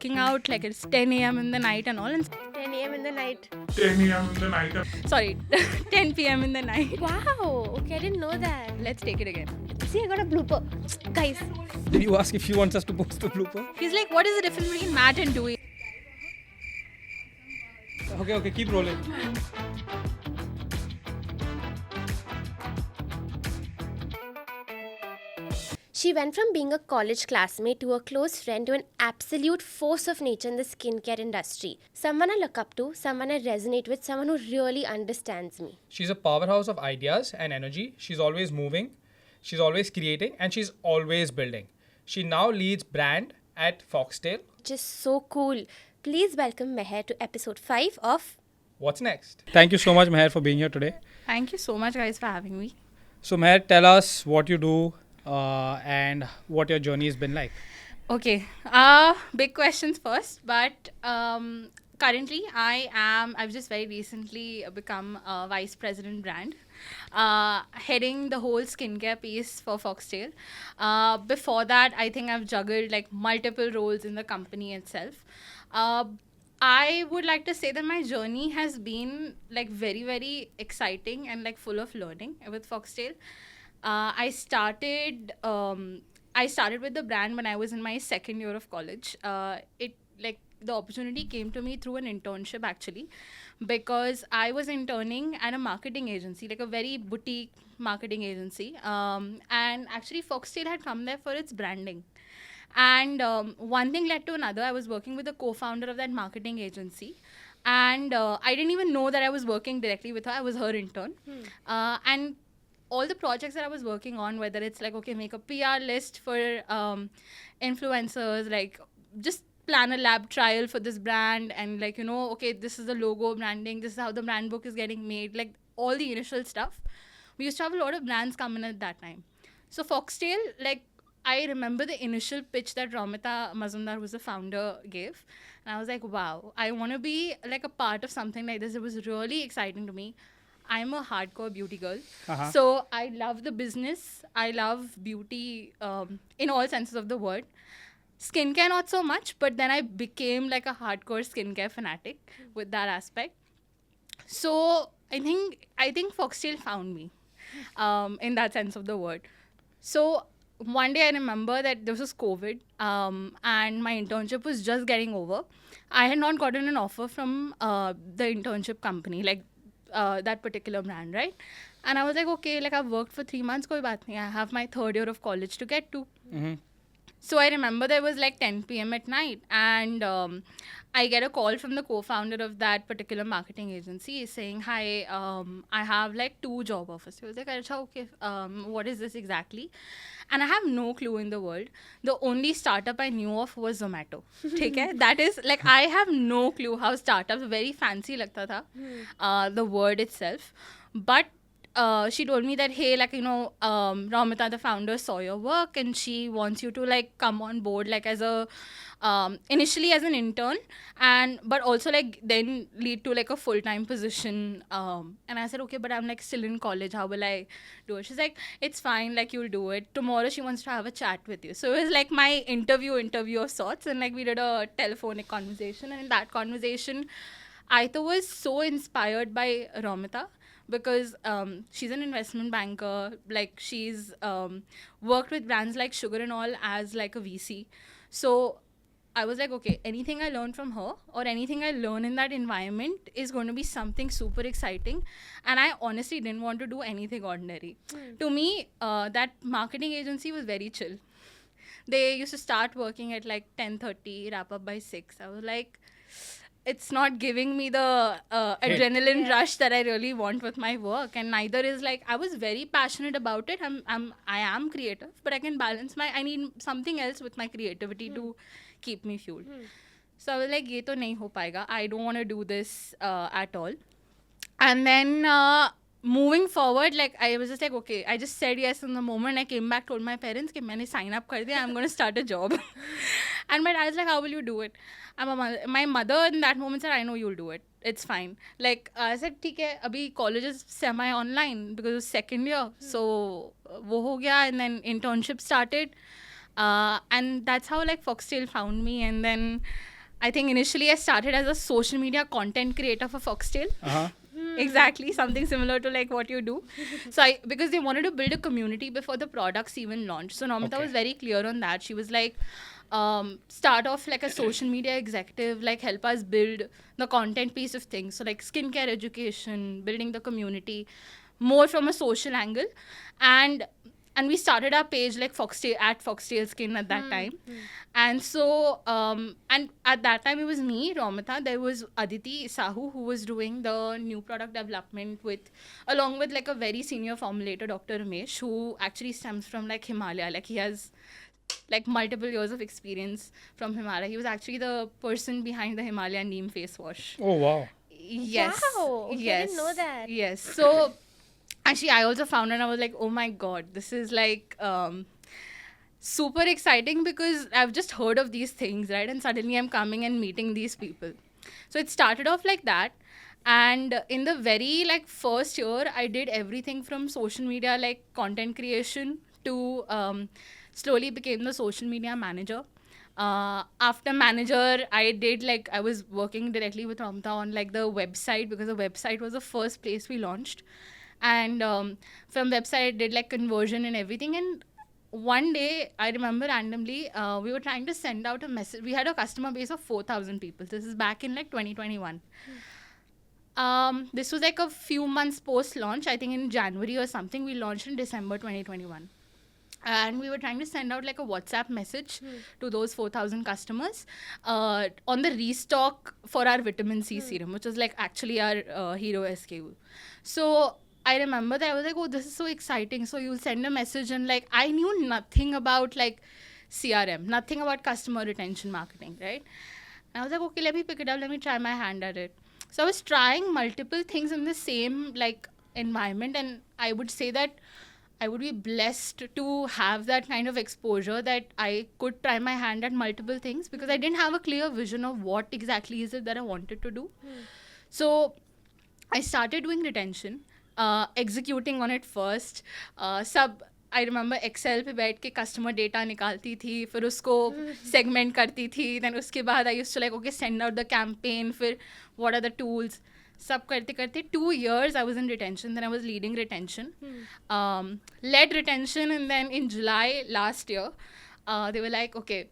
working out, like it's 10 a.m. in the night and all. And 10 a.m. in the night. 10 a.m. in the night. sorry, 10 p.m. in the night. Wow. Okay, I didn't know that. Let's take it again. See, I got a blooper. Guys. Did you ask if he wants us to post the blooper? He's like, what is the difference between Matt and Dewey? Okay, keep rolling. She went from being a college classmate to a close friend to an absolute force of nature in the skincare industry. Someone I look up to, someone I resonate with, someone who really understands me. She's a powerhouse of ideas and energy. She's always moving, she's always creating, and she's always building. She now leads brand at Foxtale. Just so cool. Please welcome Meher to episode 5 of What's next? Thank you so much, Meher, for being here today. Thank you so much, guys, for having me. So, Meher, tell us what you do and what your journey has been like. Okay, big questions first, but currently I've just very recently become a vice president brand, heading the whole skincare piece for Foxtale. Before that, I think I've juggled like multiple roles in the company itself. I would like to say that my journey has been like very, very exciting and like full of learning with Foxtale. I started with the brand when I was in my second year of college. The opportunity came to me through an internship actually, because I was interning at a marketing agency, like a very boutique marketing agency. And actually Foxtale had come there for its branding. And one thing led to another. I was working with the co-founder of that marketing agency. And I didn't even know that I was working directly with her. I was her intern. And all the projects that I was working on, whether it's like, okay, make a PR list for influencers, like just plan a lab trial for this brand, and like, okay, this is the logo branding, this is how the brand book is getting made, like all the initial stuff. We used to have a lot of brands come in at that time. So Foxtale, like, I remember the initial pitch that Ramita Mazumdar, who's the founder, gave. And I was like, wow, I want to be like a part of something like this. It was really exciting to me. I'm a hardcore beauty girl. So I love the business. I love beauty in all senses of the word. Skincare, not so much, but then I became like a hardcore skincare fanatic with that aspect. So I think Foxtale found me in that sense of the word. So one day I remember that this was COVID and my internship was just getting over. I had not gotten an offer from the internship company, like that particular brand, right? And I was like, okay, like I've worked for 3 months, koi baat nahi. I have my third year of college to get to. Mm-hmm. So I remember there was like 10 p.m. at night, and I get a call from the co-founder of that particular marketing agency saying, hi, I have like 2 job offers. He was like, Acha, okay, what is this exactly? And I have no clue in the world. The only startup I knew of was Zomato. Okay? That is like, I have no clue how startups, very fancy lagta tha, the word itself. But she told me that, hey, like, Ramita, the founder, saw your work and she wants you to like come on board like as a initially as an intern, but also like then lead to like a full-time position. And I said, okay, but I'm like still in college, how will I do it? She's like, it's fine, like you'll do it. Tomorrow she wants to have a chat with you. So it was like my interview of sorts, and like we did a telephonic conversation, and in that conversation I was so inspired by Ramita, because she's an investment banker, like she's worked with brands like Sugar and all as like a VC. So I was like, okay, anything I learn from her or anything I learn in that environment is going to be something super exciting. And I honestly didn't want to do anything ordinary. To me, that marketing agency was very chill. They used to start working at like 10:30, wrap up by 6. I was like, it's not giving me the adrenaline rush that I really want with my work. And neither is like, I was very passionate about it. I am creative, but I can balance I need something else with my creativity to keep me fueled. So I was like, ye to nahi ho paega. I don't want to do this at all. And then moving forward, like I was just like, okay, I just said yes in the moment. I came back, told my parents that I sign up kar diya, I'm going to start a job. And my dad was like, how will you do it? My mother in that moment said, I know you'll do it. It's fine. Like I said, theek hai, abhi college is semi-online because it was second year. So wo ho gaya, and then internship started. And that's how like Foxtale found me. And then I think initially I started as a social media content creator for Foxtale. Uh-huh. Exactly, something similar to like what you do. So because they wanted to build a community before the products even launched. So Namita Okay. was very clear on that. She was like, start off like a social media executive, like help us build the content piece of things. So like skincare education, building the community, more from a social angle. And we started our page like Foxtale Skin at that time. And so and at that time it was me, Romita, there was Aditi Sahu, who was doing the new product development along with like a very senior formulator, Dr. Ramesh, who actually stems from like Himalaya. Like he has like multiple years of experience from Himalaya. He was actually the person behind the Himalayan neem face wash. Oh, wow. Yes. Wow, okay, I Yes. didn't know that. Yes. So actually I also found it and I was like, oh my god, this is like super exciting because I've just heard of these things, right? And suddenly I'm coming and meeting these people. So it started off like that. And in the very like first year, I did everything from social media, like content creation, to slowly became the social media manager. After manager, I was working directly with Ramta on like the website, because the website was the first place we launched. And from website, I did like conversion and everything. And one day, I remember randomly, we were trying to send out a message. We had a customer base of 4,000 people. This is back in like 2021. This was like a few months post launch. I think in January or something. We launched in December 2021. And we were trying to send out like a WhatsApp message to those 4,000 customers on the restock for our vitamin C serum, which was like actually our hero SKU. So I remember that I was like, oh, this is so exciting. So you'll send a message, and like I knew nothing about like CRM, nothing about customer retention marketing, right? And I was like, okay, let me pick it up. Let me try my hand at it. So I was trying multiple things in the same like environment, and I would say that I would be blessed to have that kind of exposure that I could try my hand at multiple things, because I didn't have a clear vision of what exactly is it that I wanted to do. So I started doing retention, executing on it first. I remember Excel पे बैठ के customer data निकालती थी, फिर उसको segment करती थी. Then उसके बाद I used to like, okay, send out the campaign, फिर what are the tools. सब करते करते 2 years I was in retention. Then I was leading retention, led retention. And then in July last year, they were like, okay,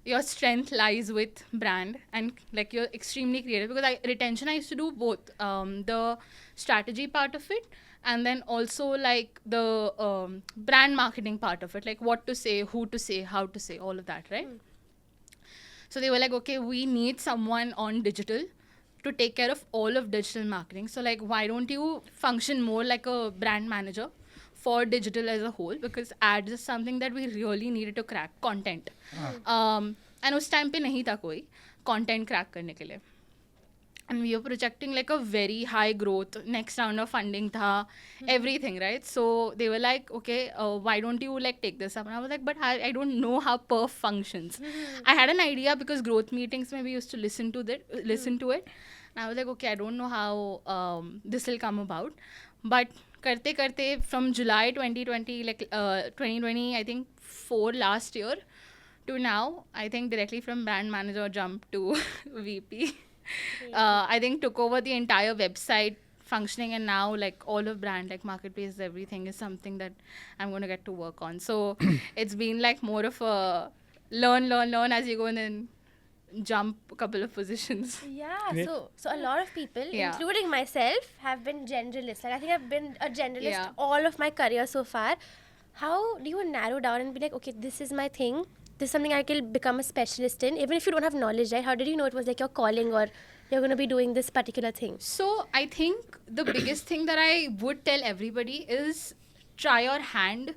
your strength lies with brand, and like you're extremely creative, because retention I used to do both the strategy part of it, and then also like the brand marketing part of it, like what to say, who to say, how to say, all of that, right? So they were like, okay, we need someone on digital to take care of all of digital marketing. So like, why don't you function more like a brand manager for digital as a whole, because ads is something that we really needed to crack. Content. And उस time पे नहीं था कोई content crack करने के लिए. And we were projecting like a very high growth. Next round of funding tha, everything, right? So they were like, okay, why don't you like take this up? And I was like, but I don't know how perf functions. I had an idea because growth meetings maybe used to listen to it. And I was like, okay, I don't know how this will come about. But karte from July 2020, like 2020, I think 4 last year to now, I think directly from brand manager jump to VP. I think took over the entire website functioning, and now like all of brand, like marketplace, everything is something that I'm going to get to work on. So it's been like more of a learn as you go, and then jump a couple of positions. Yeah, so a lot of people, including myself, have been generalists. Like I think I've been a generalist all of my career so far. How do you narrow down and be like, okay, this is my thing, this is something I can become a specialist in, even if you don't have knowledge, right? How did you know it was like your calling, or you're going to be doing this particular thing? So I think the biggest thing that I would tell everybody is try your hand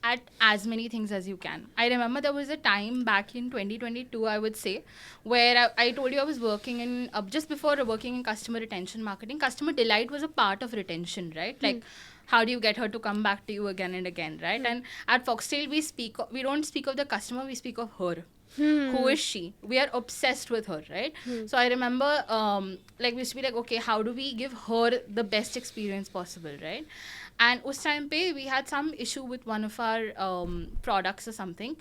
at as many things as you can. I remember there was a time back in 2022, I would say, where I told you I was working in, just before working in customer retention marketing. Customer delight was a part of retention, right? Like, how do you get her to come back to you again and again, right? And at Foxtale, we don't speak of the customer, we speak of her. Who is she? We are obsessed with her, right? So I remember, like, we used to be like, okay, how do we give her the best experience possible, right? And us time pe we had some issue with one of our products or something,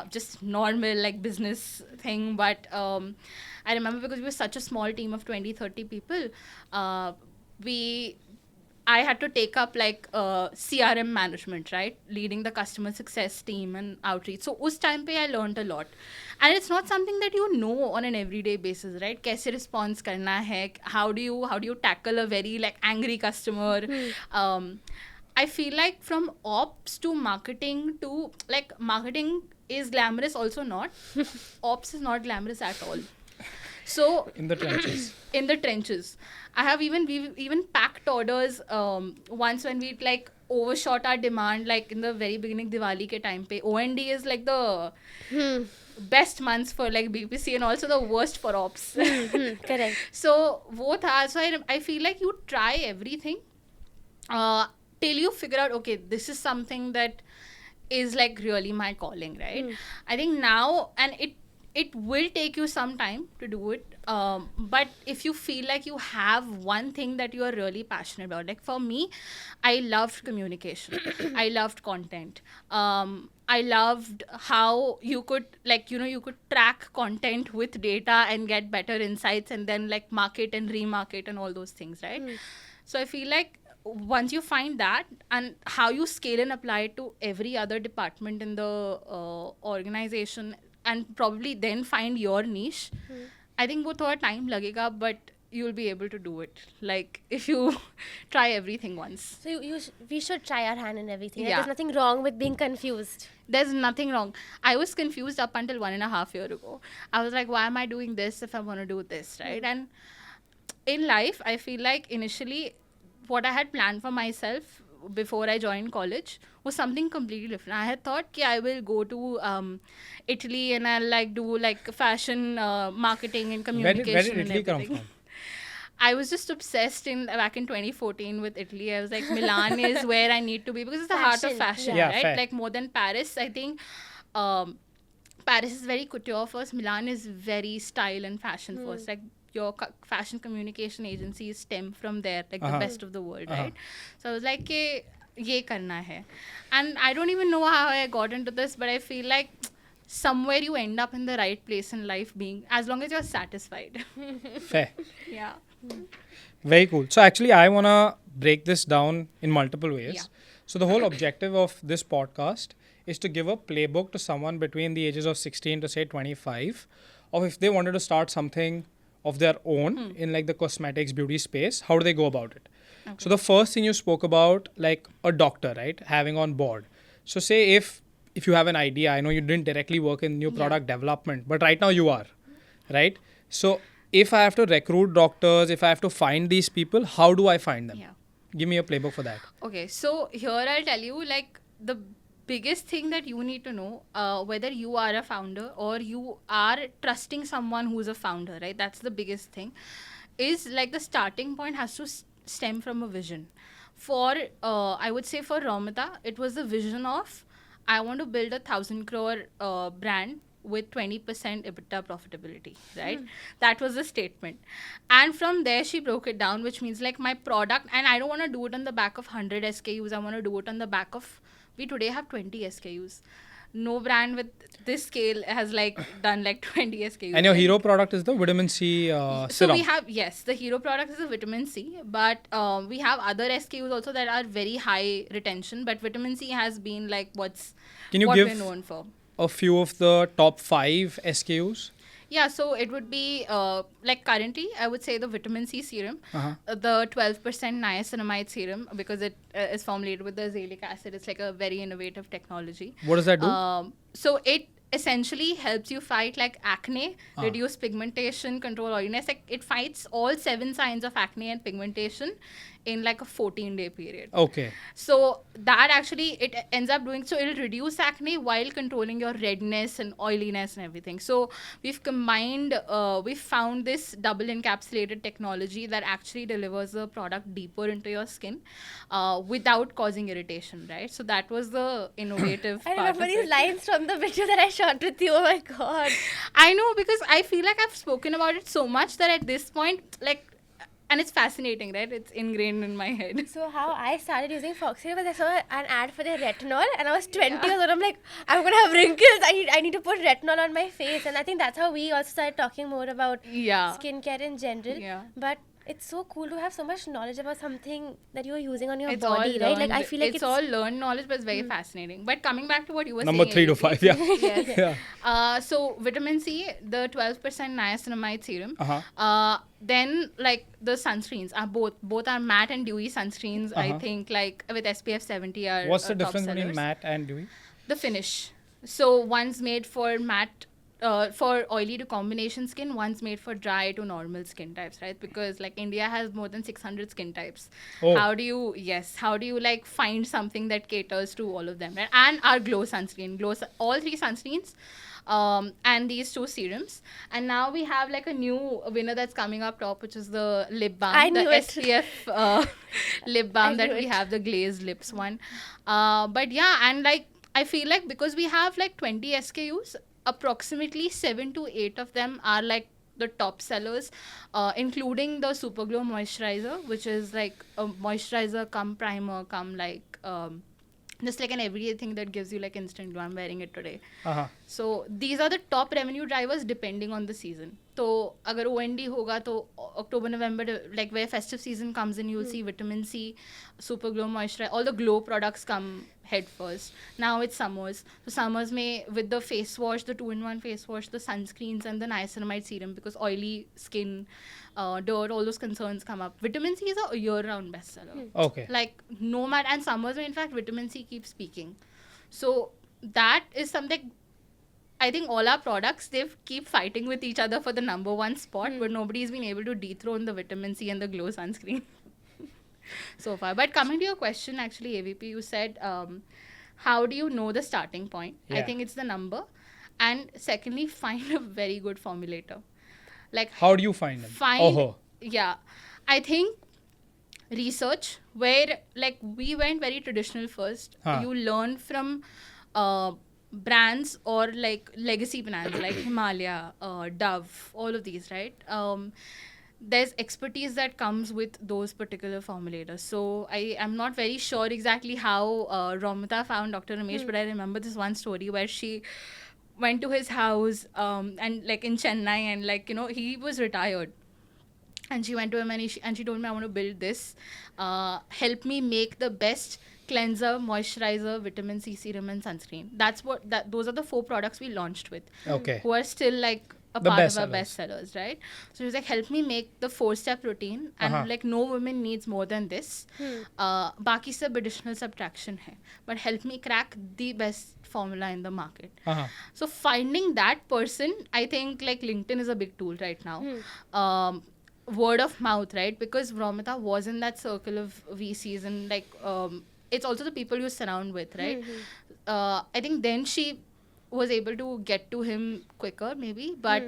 just normal like business thing. But I remember because we were such a small team of 20-30 people, we I had to take up like CRM management, right? Leading the customer success team and outreach. So us time pe I learned a lot. And it's not something that you know on an everyday basis, right? Kaise response karna hai? How do you tackle a very like angry customer? I feel like from ops to marketing to like marketing is glamorous, also not. Ops is not glamorous at all. So In the trenches. in the trenches, we've even packed orders once when we like overshot our demand, like in the very beginning Diwali ke time pe. OND is like the best months for like BPC and also the worst for ops. Correct. So both are, so I feel like you try everything till you figure out, okay, this is something that is like really my calling, right? I think now, and it will take you some time to do it, but if you feel like you have one thing that you are really passionate about, like for me, I loved communication. I loved content. I loved how you could like, you know, you could track content with data and get better insights and then like market and remarket and all those things, right? So I feel like once you find that and how you scale and apply it to every other department in the organization, and probably then find your niche, I think wo thoda time lagega, but you'll be able to do it, like if you try everything once. So we should try our hand in everything. Like, Yeah. there's nothing wrong with being confused. There's nothing wrong. I was confused up until 1.5 years ago. I was like, why am I doing this if I want to do this, right? And in life, I feel like initially what I had planned for myself before I joined college was something completely different. I had thought I will go to Italy and I'll like do like fashion marketing and communication. Where did and Italy come everything. from? I was just obsessed back in 2014 with Italy. I was like, Milan is where I need to be because it's the heart of fashion, Yeah, right? fair. Like more than Paris, I think. Paris is very couture first. Milan is very style and fashion first. Like your fashion communication agencies stem from there, like the best of the world, right? So I was like, ye karna hai. And I don't even know how I got into this, but I feel like somewhere you end up in the right place in life, being as long as you're satisfied. Fair. Yeah. Very cool. So actually, I want to break this down in multiple ways. Yeah. So the whole objective of this podcast is to give a playbook to someone between the ages of 16 to say 25, of if they wanted to start something of their own in like the cosmetics beauty space, how do they go about it? Okay. So the first thing you spoke about, like a doctor, right, having on board. So say if you have an idea, I know you didn't directly work in new product development, but right now you are, right? So if I have to recruit doctors, if I have to find these people, how do I find them? Yeah. Give me a playbook for that. Okay, so here I'll tell you, like, the biggest thing that you need to know, whether you are a founder or you are trusting someone who's a founder, right? That's the biggest thing. Is like the starting point has to stem from a vision. For, I would say for Ramita, it was the vision of, I want to build 1,000 crore brand with 20% EBITDA profitability, right? That was the statement. And from there, she broke it down, which means like my product, and I don't want to do it on the back of 100 SKUs. I want to do it on the back of, we today have 20 SKUs. No brand with this scale has like done like 20 SKUs. And your hero product is the vitamin C serum. So we have, yes, the hero product is a vitamin C, but we have other SKUs also that are very high retention, but vitamin C has been like what we're known for. A few of the top 5 SKUs? Yeah, so it would be like currently, I would say the vitamin C serum, the 12% niacinamide serum, because it is formulated with the azelaic acid. It's like a very innovative technology. What does that do? So it essentially helps you fight like acne, reduce pigmentation, control oiliness. Like it fights all 7 signs of acne and pigmentation in like a 14-day period. Okay. So that actually it ends up doing, so it'll reduce acne while controlling your redness and oiliness and everything. So we've combined, we've found this double encapsulated technology that actually delivers the product deeper into your skin without causing irritation, right? So that was the innovative I part remember of these it. lines from the video that I shot with you. Oh my god. I know, because I feel like I've spoken about it so much that at this point, like, And it's fascinating, right? It's ingrained in my head. So how I started using Foxtale was I saw an ad for their retinol, and I was 20 years old. I'm like, I'm gonna have wrinkles. I need to put retinol on my face, and I think that's how we also started talking more about skincare in general. But it's so cool to have so much knowledge about something that you're using on your body, right? Like I feel like it's all learned knowledge, but it's very fascinating. But coming back to what you were Number saying, 3 to 5, yeah. Yes. So vitamin C, the 12% niacinamide serum. Then like the sunscreens are both are matte and dewy sunscreens. I think like with SPF 70 are. What's the difference between matte and dewy? The finish. So one's made for matte. For oily to combination skin, one's made for dry to normal skin types, right? Because like India has more than 600 skin types. How do you like find something that caters to all of them, right? And our glow sunscreen, all 3 sunscreens, and these 2 serums. And now we have like a new winner that's coming up top, which is the lip balm, the SPF lip balm that we have, the glazed lips one. But yeah, and like I feel like because we have like 20 SKUs, approximately 7 to 8 of them are like the top sellers, including the Super Glow moisturizer, which is like a moisturizer come primer come like just like an everyday thing that gives you like instant glow. I'm wearing it today. So these are the top revenue drivers depending on the season. So agar OND hoga to October, November, like where festive season comes in, you'll see vitamin C, Super Glow moisturizer, all the glow products come head first. Now it's summers. So summers may with the face wash, the 2-in-1 face wash, the sunscreens and the niacinamide serum, because oily skin, dirt, all those concerns come up. Vitamin C is a year-round bestseller. Okay. Like no matter, and summers where in fact vitamin C keeps peaking. So that is something. I think all our products, they keep fighting with each other for the number 1 spot, but nobody's been able to dethrone the vitamin C and the glow sunscreen so far. But coming to your question, actually, AVP, you said, how do you know the starting point? I think it's the number. And secondly, find a very good formulator. Like, how do you find them? Yeah. I think research, where like we went very traditional first. You learn from brands or like legacy brands like Himalaya, Dove, all of these, right? There's expertise that comes with those particular formulators. So I am not very sure exactly how Romita found Dr. Ramesh, but I remember this one story where she went to his house and like in Chennai, and like, you know, he was retired. And she went to him and she told me, I want to build this. Help me make the best cleanser, moisturizer, vitamin C serum and sunscreen. Those are the 4 products we launched with. Okay. Who are still like a part of our best sellers, right? So she was like, help me make the 4-step routine, and like no woman needs more than this. Baki sab additional subtraction hai, but help me crack the best formula in the market. So finding that person, I think like LinkedIn is a big tool right now. Word of mouth, right? Because Romita was in that circle of VCs, and like it's also the people you surround with, right? I think then she was able to get to him quicker maybe, but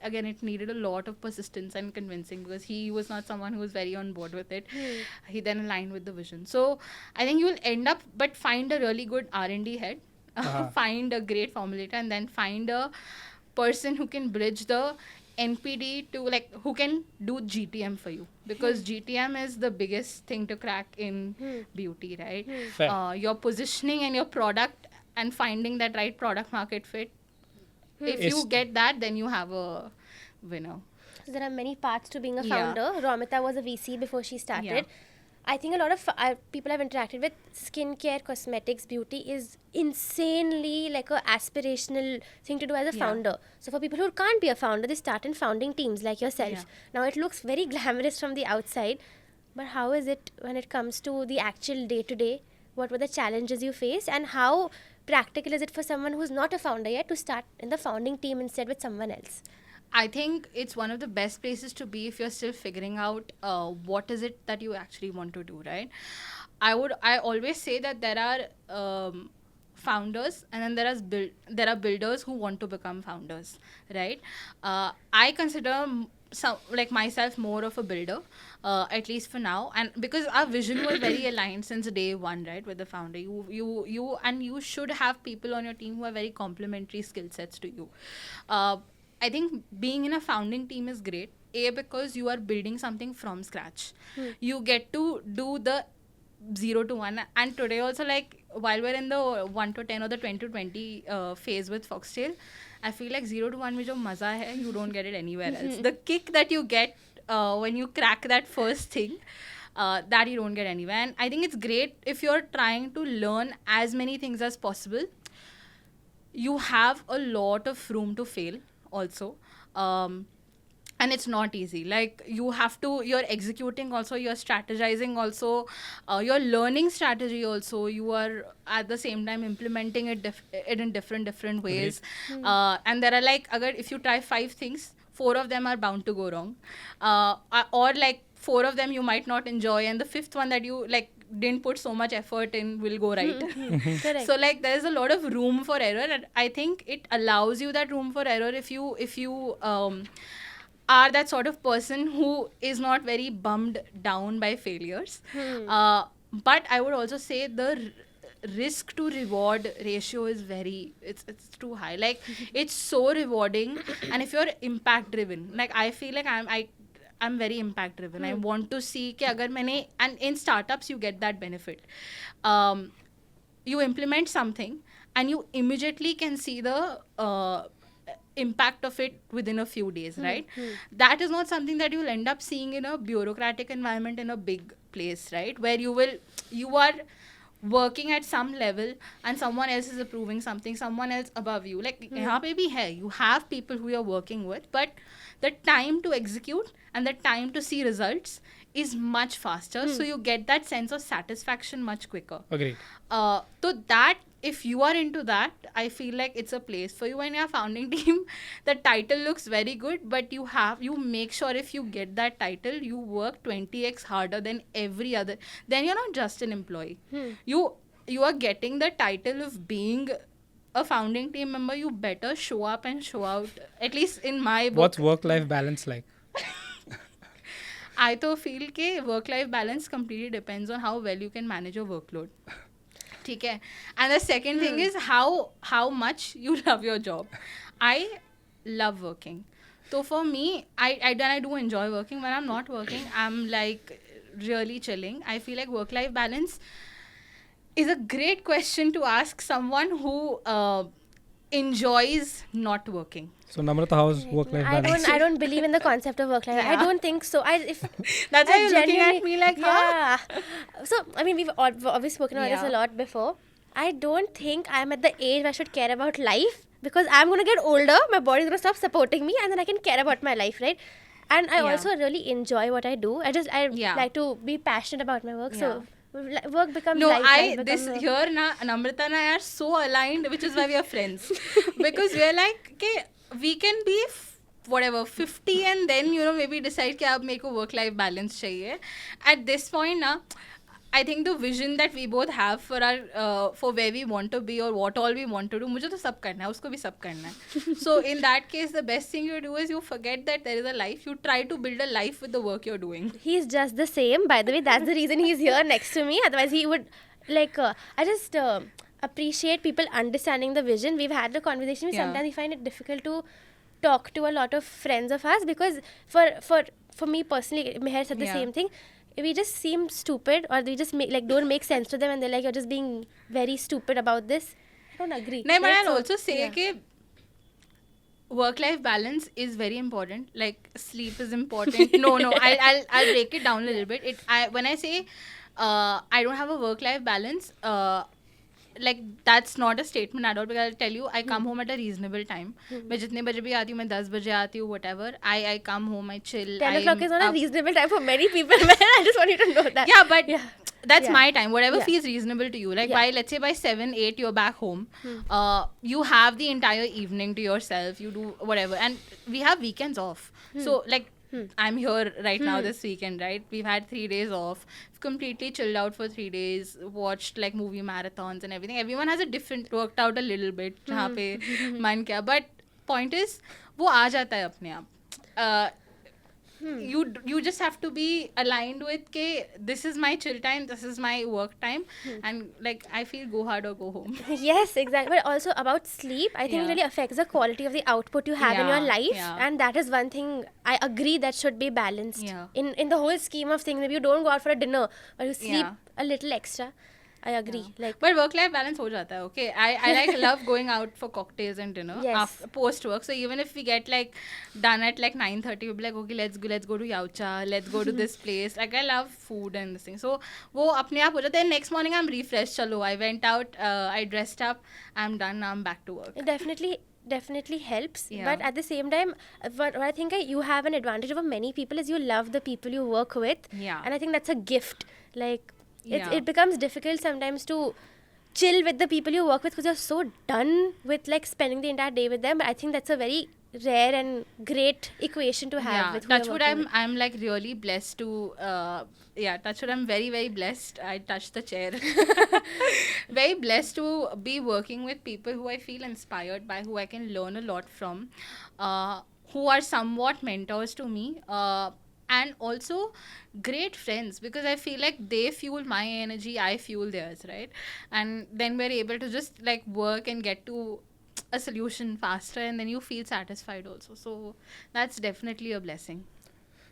again, it needed a lot of persistence and convincing, because he was not someone who was very on board with it. He then aligned with the vision. So I think you'll end up, but find a really good R&D head, find a great formulator, and then find a person who can bridge the NPD to like, who can do GTM for you, because GTM is the biggest thing to crack in beauty, right? Your positioning and your product, and finding that right product market fit. If you get that, then you have a winner. So there are many paths to being a founder. Romita was a VC before she started. I think a lot of people I've interacted with, skincare, cosmetics, beauty is insanely like a aspirational thing to do as a founder. So for people who can't be a founder, they start in founding teams like yourself. Now it looks very glamorous from the outside, but how is it when it comes to the actual day-to-day? What were the challenges you faced, and how practical is it for someone who's not a founder yet to start in the founding team instead with someone else? I think it's one of the best places to be if you're still figuring out what is it that you actually want to do, right? I always say that there are founders, and then there are builders who want to become founders, right? I consider like myself more of a builder, at least for now, and because our vision was very aligned since day one, right, with the founder. You should have people on your team who have very complementary skill sets to you. I think being in a founding team is great. Because you are building something from scratch. You get to do the 0 to 1. And today also, like, while we're in the 1 to 10 or the 20 to 20 phase with Foxtale, I feel like 0 to 1 mein jo maza hai, you don't get it anywhere else. The kick that you get when you crack that first thing, that you don't get anywhere. And I think it's great if you're trying to learn as many things as possible. You have a lot of room to fail also. And it's not easy. Like, you're executing also, you're strategizing also, you're learning strategy also, you are at the same time implementing it in different ways. And there are, like, if you try 5 things, 4 of them are bound to go wrong, or like 4 of them you might not enjoy, and the 5th one that you like didn't put so much effort in will go right. Correct. So, like, there's a lot of room for error, and I think it allows you that room for error if you are that sort of person who is not very bummed down by failures. But I would also say the risk to reward ratio is it's too high. Like, it's so rewarding. And if you're impact driven, like, I feel like I'm very impact driven. I want to see कि अगर मैंने, and in startups you get that benefit. You implement something and you immediately can see the impact of it within a few days, right? That is not something that you'll end up seeing in a bureaucratic environment in a big place, right? Where you are working at some level and someone else is approving something, someone else above you. Like, यहाँ पे भी है, you have people who you're working with, but the time to execute and the time to see results is much faster. So you get that sense of satisfaction much quicker. Agreed. So that, if you are into that, I feel like it's a place for you. And your founding team, the title looks very good, but you make sure if you get that title, you work 20x harder than every other. Then you're not just an employee. You are getting the title of being a founding team member. You better show up and show out, at least in my book. What's work-life balance like? I तो feel कि work-life balance completely depends on how well you can manage your workload. ठीक है? And the second thing is how much you love your job. I love working. So for me, I do enjoy working. When I'm not working, I'm like really chilling. I feel like work-life balance is a great question to ask someone who enjoys not working. So Namrata, how's work-life balance? I don't believe in the concept of work-life. Yeah. I don't think so. That's why you're looking at me like, huh? Yeah. So, I mean, we've obviously spoken about this a lot before. I don't think I'm at the age where I should care about life, because I'm going to get older, my body's going to stop supporting me, and then I can care about my life, right? And I also really enjoy what I do. I like to be passionate about my work. So work becomes life. Namrata and I are so aligned, which is why we are friends. Because we are like, okay, we can be whatever 50 and then maybe decide कि अब मेरे को work life balance चाहिए. At this point I think the vision that we both have for where we want to be or what all we want to do, मुझे तो सब करना है, उसको भी सब करना है. So in that case, the best thing you do is you forget that there is a life. You try to build a life with the work you're doing. He's just the same, by the way. That's the reason he's here next to me. Otherwise he would I just appreciate people understanding the vision. We've had the conversation. Sometimes we find it difficult to talk to a lot of friends of ours, because for me personally, Meher said the same thing. We just seem stupid, or we just don't make sense to them, and they're like, you're just being very stupid about this. I don't agree. No, but I'll also say that work-life balance is very important. Like, sleep is important. No, I'll break it down a little bit. When I say I don't have a work-life balance, like, that's not a statement at all, because I'll tell you, I come home at a reasonable time. मैं जितने बजे भी आती हूँ, मैं 10 बजे आती हूँ, whatever. I come home, I chill. 10 o'clock is not a reasonable time for many people. I just want you to know that. Yeah, but that's my time. Whatever feels reasonable to you. Like, let's say by 7, 8, you're back home. You have the entire evening to yourself. You do whatever. And we have weekends off. So, like, I'm here right now this weekend, right? We've had 3 days off. We've completely chilled out for 3 days, watched like movie marathons and everything. Everyone has a different, worked out a little bit. जहाँ पे मन क्या. But point is, वो आ जाता है अपने आप. you just have to be aligned with this is my chill time, this is my work time, and like I feel go hard or go home. Yes, exactly. But also about sleep, I think it really affects the quality of the output you have in your life, and that is one thing I agree that should be balanced. In the whole scheme of things, maybe you don't go out for a dinner, but you sleep a little extra. I agree. But work-life balance ho jata hai, okay? I like love going out for cocktails and dinner after post-work. So even if we get like done at like 9:30, we'll be like, okay, let's go to Yaucha, let's go to this place. Like I love food and this thing. So wo apne aap ho jata hai. Next morning I'm refreshed. Chalo, I went out, I dressed up, I'm done, now I'm back to work. It definitely helps, but at the same time, what I think you have an advantage over many people is you love the people you work with, and I think that's a gift. Like it becomes difficult sometimes to chill with the people you work with because you're so done with like spending the entire day with them. But I think that's a very rare and great equation to have with who you're working with. I'm like really blessed to touchwood, I'm very, very blessed. I touched the chair. Very blessed to be working with people who I feel inspired by, who I can learn a lot from, who are somewhat mentors to me, and also great friends, because I feel like they fuel my energy, I fuel theirs, right? And then we're able to just like work and get to a solution faster, and then you feel satisfied also. So that's definitely a blessing.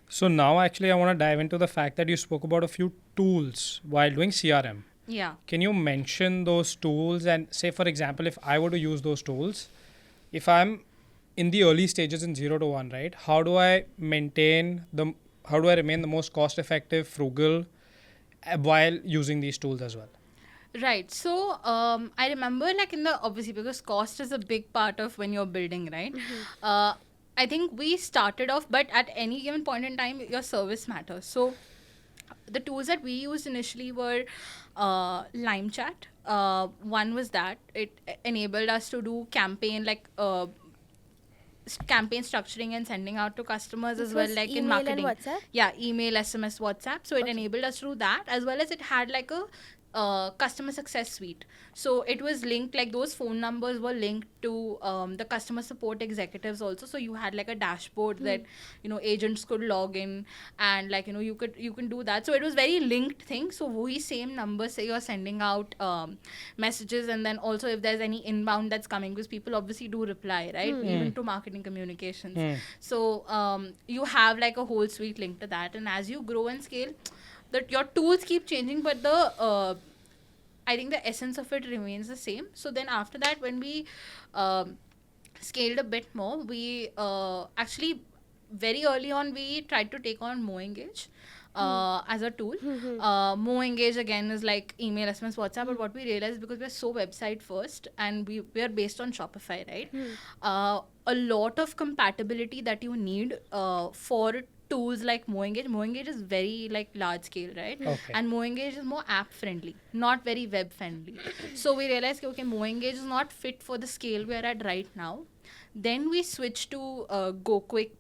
So now actually I want to dive into the fact that you spoke about a few tools while doing CRM. Yeah. Can you mention those tools and say, for example, if I were to use those tools, if I'm in the early stages in 0 to 1, right? How do I remain the most cost effective, frugal while using these tools as well? Right. So I remember like obviously because cost is a big part of when you're building, right? I think we started off, but at any given point in time, your service matters. So the tools that we used initially were LimeChat. One was that it enabled us to do campaign structuring and sending out to customers as well, like in marketing. And WhatsApp? Yeah, email, SMS, WhatsApp. So it enabled us to do that, as well as it had like a customer success suite. So it was linked, like those phone numbers were linked to the customer support executives also. So you had like a dashboard that agents could log in, and like you can do that. So it was very linked thing. So we same numbers, say you're sending out messages, and then also if there's any inbound that's coming, because people obviously do reply, right? Even to marketing communications. So you have like a whole suite linked to that, and as you grow and scale, that your tools keep changing, but I think the essence of it remains the same. So then after that, when we scaled a bit more, we actually very early on we tried to take on MoEngage as a tool. MoEngage again is like email, SMS, WhatsApp, but what we realized, because we're so website first and we are based on Shopify, right? A lot of compatibility that you need for tools like MoEngage. MoEngage is very like large scale, right? Okay. And MoEngage is more app friendly, not very web friendly. So we realized, okay, MoEngage is not fit for the scale we are at right now. Then we switched to GoQuick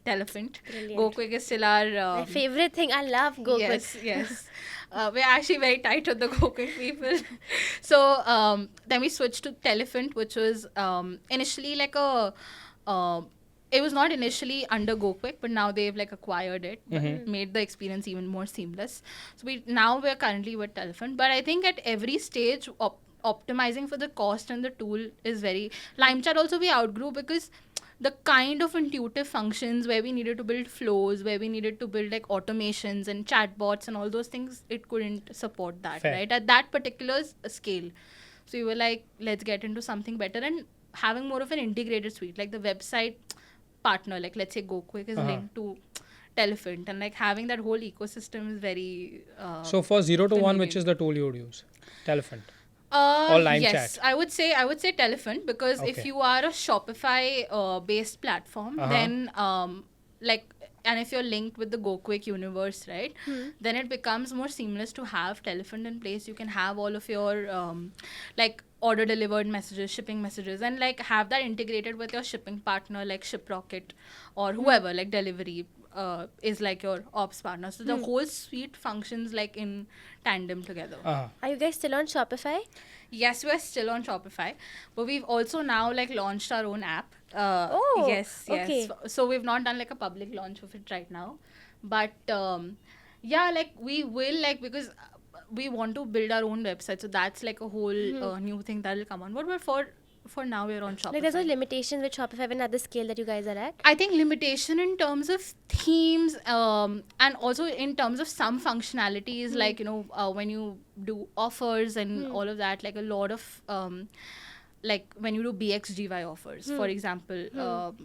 Elephant. Brilliant. GoQuick is still our my favorite thing. I love GoQuick. Yes. We're actually very tight with the GoQuick people. So then we switched to Telephant, which was initially like a it was not initially under GoQuick, but now they've like acquired it, made the experience even more seamless. So we're currently with Telephant, but I think at every stage optimizing for the cost and the tool is very. LimeChat also we outgrew, because the kind of intuitive functions where we needed to build flows, where we needed to build like automations and chatbots and all those things, it couldn't support that. Fair. Right, at that particular scale. So we were like, let's get into something better, and having more of an integrated suite, like the website partner, like let's say GoQuick is linked to Telephant, and like having that whole ecosystem is very so for 0 to 1, which is the tool you would use? Telephant or LimeChat? Yes, I would say Telephant, because if you are a Shopify based platform, then and if you're linked with the GoQuick universe, right, then it becomes more seamless to have Telephant in place. You can have all of your like order delivered messages, shipping messages, and like have that integrated with your shipping partner like ShipRocket or whoever, like delivery is like your ops partner. So the whole suite functions like in tandem together. Are you guys still on Shopify? Yes, we're still on Shopify, but we've also now like launched our own app. Oh, Yes, yes. okay. So we've not done like a public launch of it right now, but yeah, like we will, like, because we want to build our own website. So that's like a whole new thing that will come on board. But for now, we're on Shopify. Like there's no limitation with Shopify when at the scale that you guys are at? I think limitation in terms of themes, and also in terms of some functionalities, like, when you do offers and all of that, like a lot of like when you do BXGY offers, for example,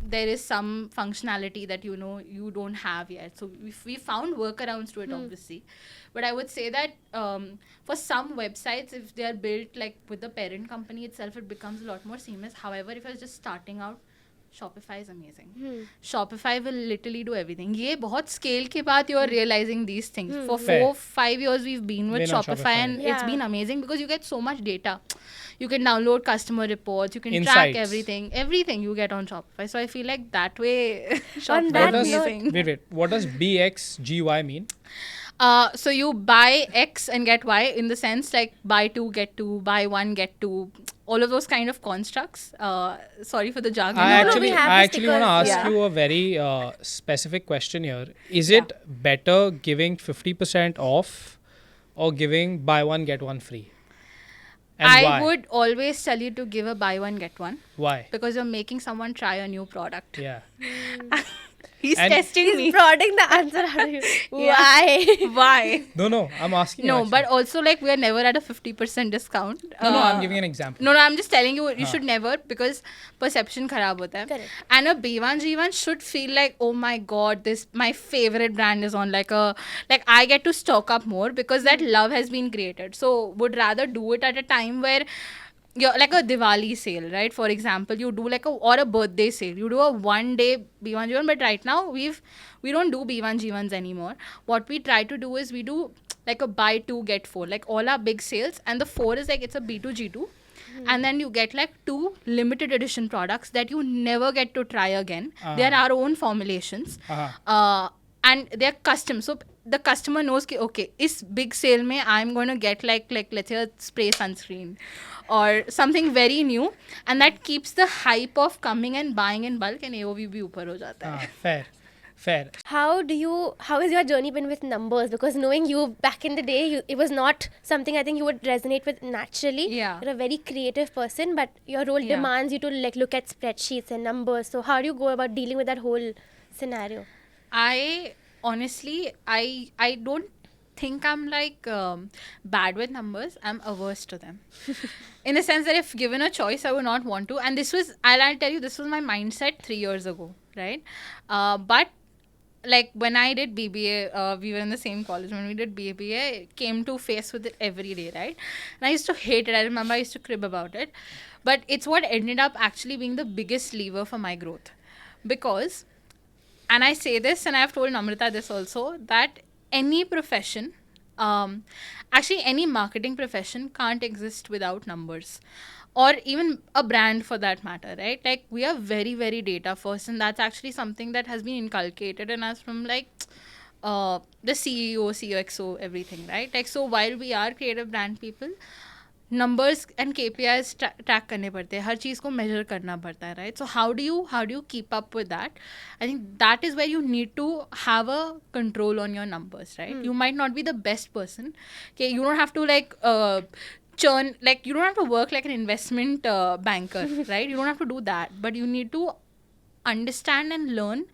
there is some functionality that you don't have yet. So we found workarounds to it, obviously. But I would say that for some websites, if they are built like with the parent company itself, it becomes a lot more seamless. However, if you're just starting out, Shopify is amazing. Shopify will literally do everything. ये बहुत scale के बाद you are realizing these things. For 4-5 years we've been with Shopify, and it's been amazing because you get so much data. You can download customer reports. You can track everything. Everything you get on Shopify. So I feel like that way Shopify is amazing. Wait. What does BXGY mean? So you buy X and get Y, in the sense like buy 2 get 2, buy 1 get 2, all of those kind of constructs. Sorry for the jargon. I actually want to ask you a very specific question here. Is it better giving 50% off or giving buy 1 get 1 free? And I why? would always tell you to give a buy 1 get 1. Why? Because you're making someone try a new product. Yeah. He's testing me. He's prodding the answer out of you. Why? Why? No, I'm asking. No, you but also like we are never at a 50% discount. No, I'm giving an example. No, I'm just telling you, you should never, because perception kharab hota hai. Correct. And a B1 G1 should feel like, oh my god, this my favorite brand is on, like I get to stock up more because that love has been created. So would rather do it at a time where you're like a Diwali sale, right? For example, you do like a birthday sale. You do a 1 day B1 G1, but right now we don't do B1 G1s anymore. What we try to do is we do like a buy 2 get 4, like all our big sales, and the 4 is like it's a B2 G2. And then you get like 2 limited edition products that you never get to try again. They are our own formulations. And they're custom. So the customer knows कि okay, इस big sale में I'm going to get like let's say a spray sunscreen or something very new, and that keeps the hype of coming and buying in bulk, and AOV भी ऊपर हो जाता है. Fair. How has your journey been with numbers? Because knowing you back in the day, it was not something I think you would resonate with naturally. Yeah. You're a very creative person, but your role demands you to like look at spreadsheets and numbers. So how do you go about dealing with that whole scenario? I honestly, I don't think I'm like bad with numbers. I'm averse to them. In the sense that if given a choice, I would not want to. And I'll tell you, this was my mindset 3 years ago, right? But like when I did BBA, we were in the same college. When we did BBA, I came to face with it every day, right? And I used to hate it. I remember I used to crib about it. But it's what ended up actually being the biggest lever for my growth. Because, and I say this, and I've told Namrata this also, that any profession, actually any marketing profession can't exist without numbers. Or even a brand for that matter, right? Like we are very, very data first, and that's actually something that has been inculcated in us from like the CEO, CXO, everything, right? Like so while we are creative brand people, numbers and KPIs track करने पड़ते हैं, हर चीज़ को measure करना पड़ता है, right? So how do you keep up with that? I think that is where you need to have a control on your numbers, right? You might not be the best person. Okay, you don't have to like churn, like you don't have to work like an investment banker, right? You don't have to do that, but you need to understand and learn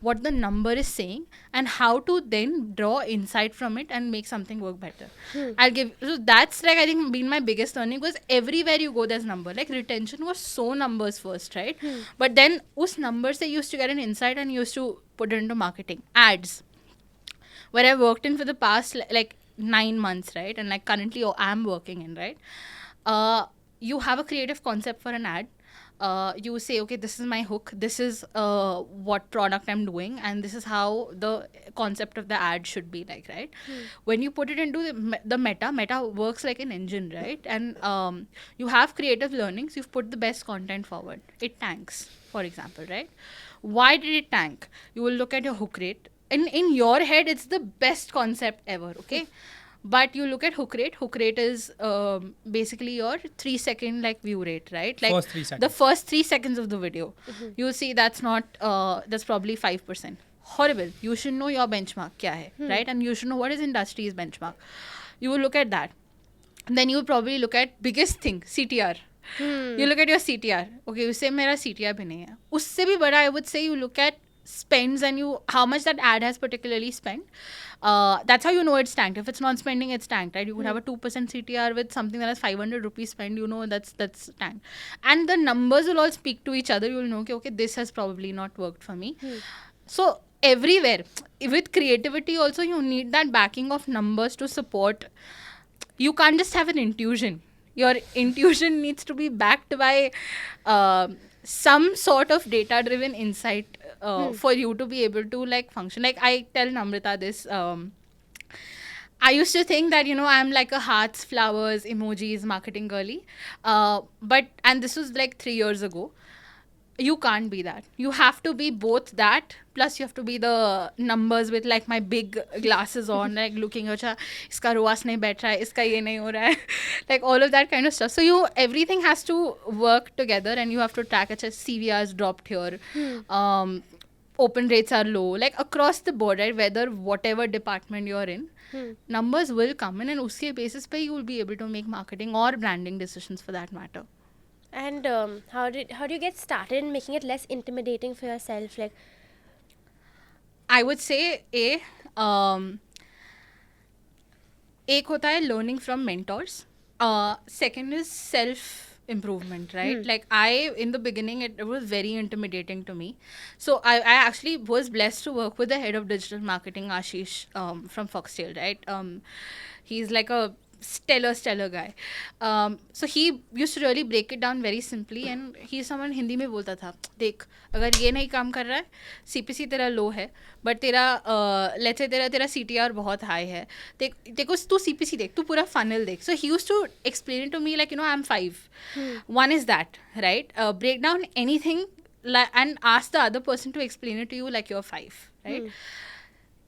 what the number is saying and how to then draw insight from it and make something work better. So that's like I think been my biggest learning, because everywhere you go there's number. Like retention was so numbers first, right? But then us numbers they used to get an insight and used to put it into marketing. Ads, where I worked in for the past like 9 months, right? And like currently I'm working in, right? You have a creative concept for an ad. You say, okay, this is my hook, this is what product I'm doing, and this is how the concept of the ad should be like, right? When you put it into the meta works like an engine, right? And you have creative learnings, you've put the best content forward, it tanks, for example, right? Why did it tank? You will look at your hook rate. In your head, it's the best concept ever, okay? But you look at hook rate. Hook rate is basically your 3-second like view rate, right? Like first 3 seconds. the first 3 seconds of the video. You'll see that's not that's probably 5%. Horrible. You should know your benchmark kya hai, right? And you should know what is industry's benchmark. You will look at that. Then you will probably look at biggest thing, CTR. You look at your CTR. Okay, you say मेरा CTR भी नहीं है. उससे भी बड़ा, I would say you look at spends and you how much that ad has particularly spent. That's how you know it's tanked. If it's not spending, it's tanked, right? You could have a 2% CTR with something that has 500 rupees spend. You know that's tanked, and the numbers will all speak to each other. You will know okay, this has probably not worked for me. So everywhere with creativity also you need that backing of numbers to support. You can't just have an intuition. Your intuition needs to be backed by some sort of data driven insight for you to be able to like function. Like I tell Namrita this, I used to think that, I'm like a hearts, flowers, emojis, marketing girly. And this was like 3 years ago. You can't be that. You have to be both that, plus you have to be the numbers with like my big glasses on, like looking, acha, iska roas nahi baith raha hai, iska ye nahi ho raha hai. Like all of that kind of stuff. So everything has to work together and you have to track, acha, CVRs dropped here. Open rates are low. Like across the board, right? Whether whatever department you're in, numbers will come in and uske basis pe you will be able to make marketing or branding decisions for that matter. And how do you get started in making it less intimidating for yourself? Like, I would say एक होता है learning from mentors. Second is self improvement, right? Like in the beginning it was very intimidating to me. So I actually was blessed to work with the head of digital marketing, Ashish, from Foxtale, right? He's like a stellar guy. So he used to really break it down very simply, and he's someone Hindi में बोलता था, देख अगर ये नहीं काम कर रहा है, CPC तेरा लो है, but तेरा let's say तेरा CTR बहुत high है, देखो तू CPC देख, तू पूरा funnel देख. So he used to explain it to me like, I'm 5. One is that, right? Break down anything and ask the other person to explain it to you like you're 5, right?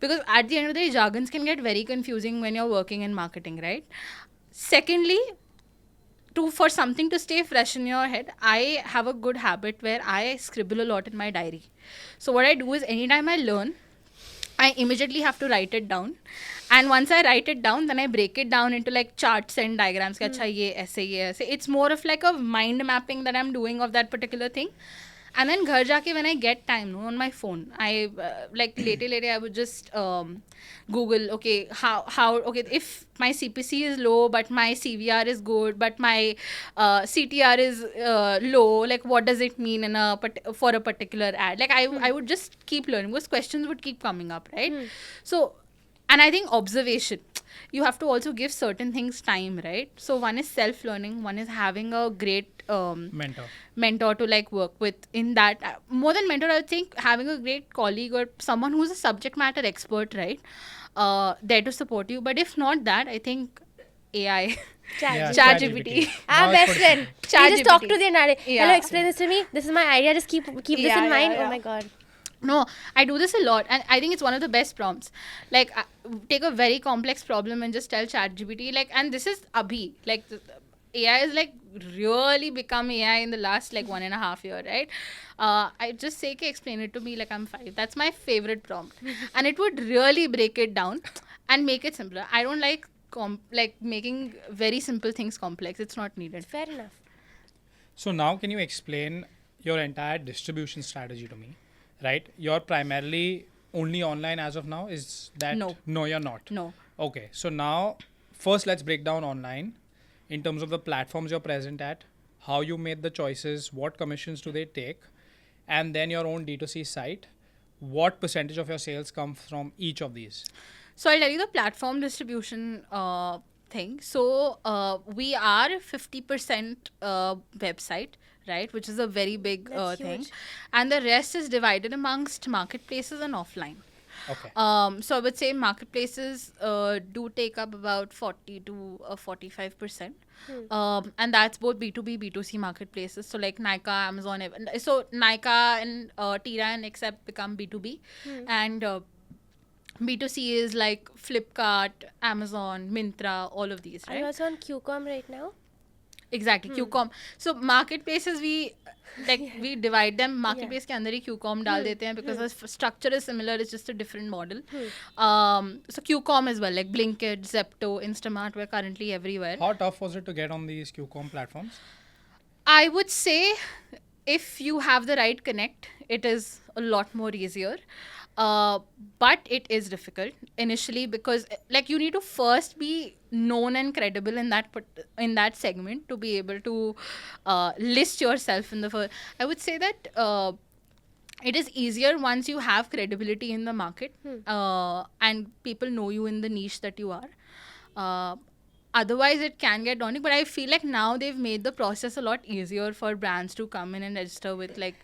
Because at the end of the day, jargons can get very confusing when you're working in marketing, right? Secondly, for something to stay fresh in your head, I have a good habit where I scribble a lot in my diary. So what I do is anytime I learn, I immediately have to write it down. And once I write it down, then I break it down into like charts and diagrams. Acha, ye aise. It's more of like a mind mapping that I'm doing of that particular thing. And then ghar jaake when I get time on my phone, I like later I would just Google, okay, okay, if my CPC is low but my CVR is good but my CTR is low, like what does it mean for a particular ad? Like I would just keep learning because questions would keep coming up, right? So, and I think observation, you have to also give certain things time, right? So one is self-learning, one is having a great mentor to like work with in that. More than mentor, I think having a great colleague or someone who's a subject matter expert, right? There to support you. But if not that, I think AI, ChatGPT. Our best friend. You just talk to the narrator. Yeah. Hello, explain this to me. This is my idea. Just keep this in mind. Yeah. Oh my god. No, I do this a lot, and I think it's one of the best prompts. Like, take a very complex problem and just tell ChatGPT, like, and this is abhi, like, AI is like really become AI in the last like 1.5 years, right? I just say, explain it to me like I'm 5. That's my favorite prompt, and it would really break it down and make it simpler. I don't like making very simple things complex. It's not needed. Fair enough. So now, can you explain your entire distribution strategy to me? Right, you're primarily only online as of now. Is that no? You're not. No. Okay, so now first let's break down online in terms of the platforms you're present at, how you made the choices, what commissions do they take, and then your own D2C site. What percentage of your sales come from each of these? So I'll tell you the platform distribution thing. So we are 50% website, right, which is a very big thing, and the rest is divided amongst marketplaces and offline. Okay. So I would say marketplaces do take up about 40 to 45%. And that's both B2B, B2C marketplaces. So like Nykaa, Amazon. So Nykaa and Tira and Accept become B2B. And B2C is like Flipkart, Amazon, Myntra, all of these, Are you right? also on QCOM right now? Exactly, QCOM. So marketplaces, we divide them. Marketplace के अंदर ही QCOM डाल देते हैं because the structure is similar. It's just a different model. So QCOM as well, like Blinkit, Zepto, Instamart. We're currently everywhere. How tough was it to get on these QCOM platforms? I would say if you have the right connect, it is a lot more easier. But it is difficult initially because like you need to first be known and credible in that segment to be able to list yourself in the first. I would say that it is easier once you have credibility in the market and people know you in the niche that you are. Otherwise it can get daunting, but I feel like now they've made the process a lot easier for brands to come in and register with like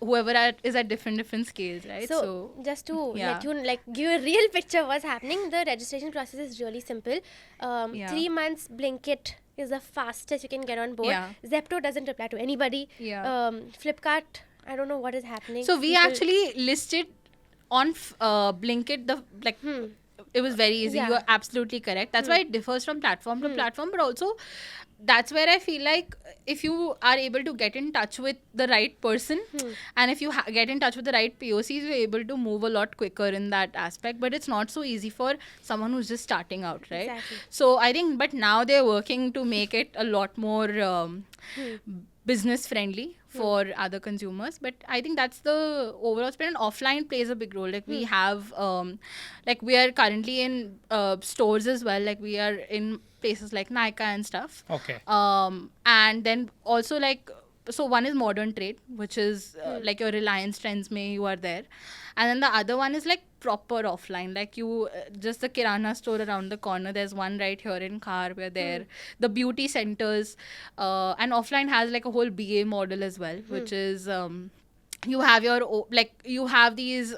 whoever is at different scales, right? So just to let you like give a real picture of what's happening, the registration process is really simple. 3 months Blinkit is the fastest you can get on board. Zepto doesn't reply to anybody. Flipkart, I don't know what is happening. So we actually listed on Blinkit it was very easy. You're absolutely correct. That's why it differs from platform to platform, but also that's where I feel like if you are able to get in touch with the right person and if you get in touch with the right POCs, you're able to move a lot quicker in that aspect. But it's not so easy for someone who's just starting out, right? Exactly. So I think, but now they're working to make it a lot more business friendly for other consumers. But I think that's the overall spend, and offline plays a big role. Like we have like we are currently in stores as well, like we are in places like Nykaa and stuff. Okay. And then also like, so one is modern trade, which is like your Reliance Trends May, you are there. And then the other one is like proper offline, like you just the Kirana store around the corner. There's one right here in Khar, we're there. The beauty centers, and offline has like a whole BA model as well, which is you have your you have these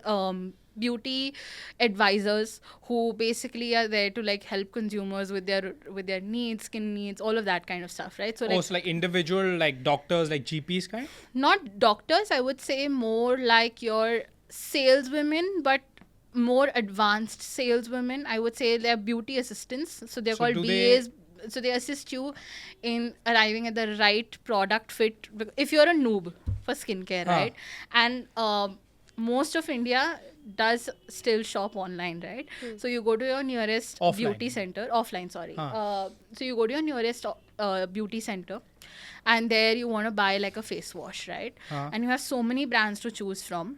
beauty advisors who basically are there to like help consumers with their needs, skin needs, all of that kind of stuff, right? So So like individual like doctors, like GPs kind? not doctors, I would say more like your saleswomen, but more advanced saleswomen. I would say they're beauty assistants, so they're called BAs. So they assist you in arriving at the right product fit if you're a noob for skincare, right? And most of India does still shop online, right? So you go to your nearest beauty center, offline, sorry. So you go to your nearest beauty center, and there you want to buy like a face wash, right? And you have so many brands to choose from.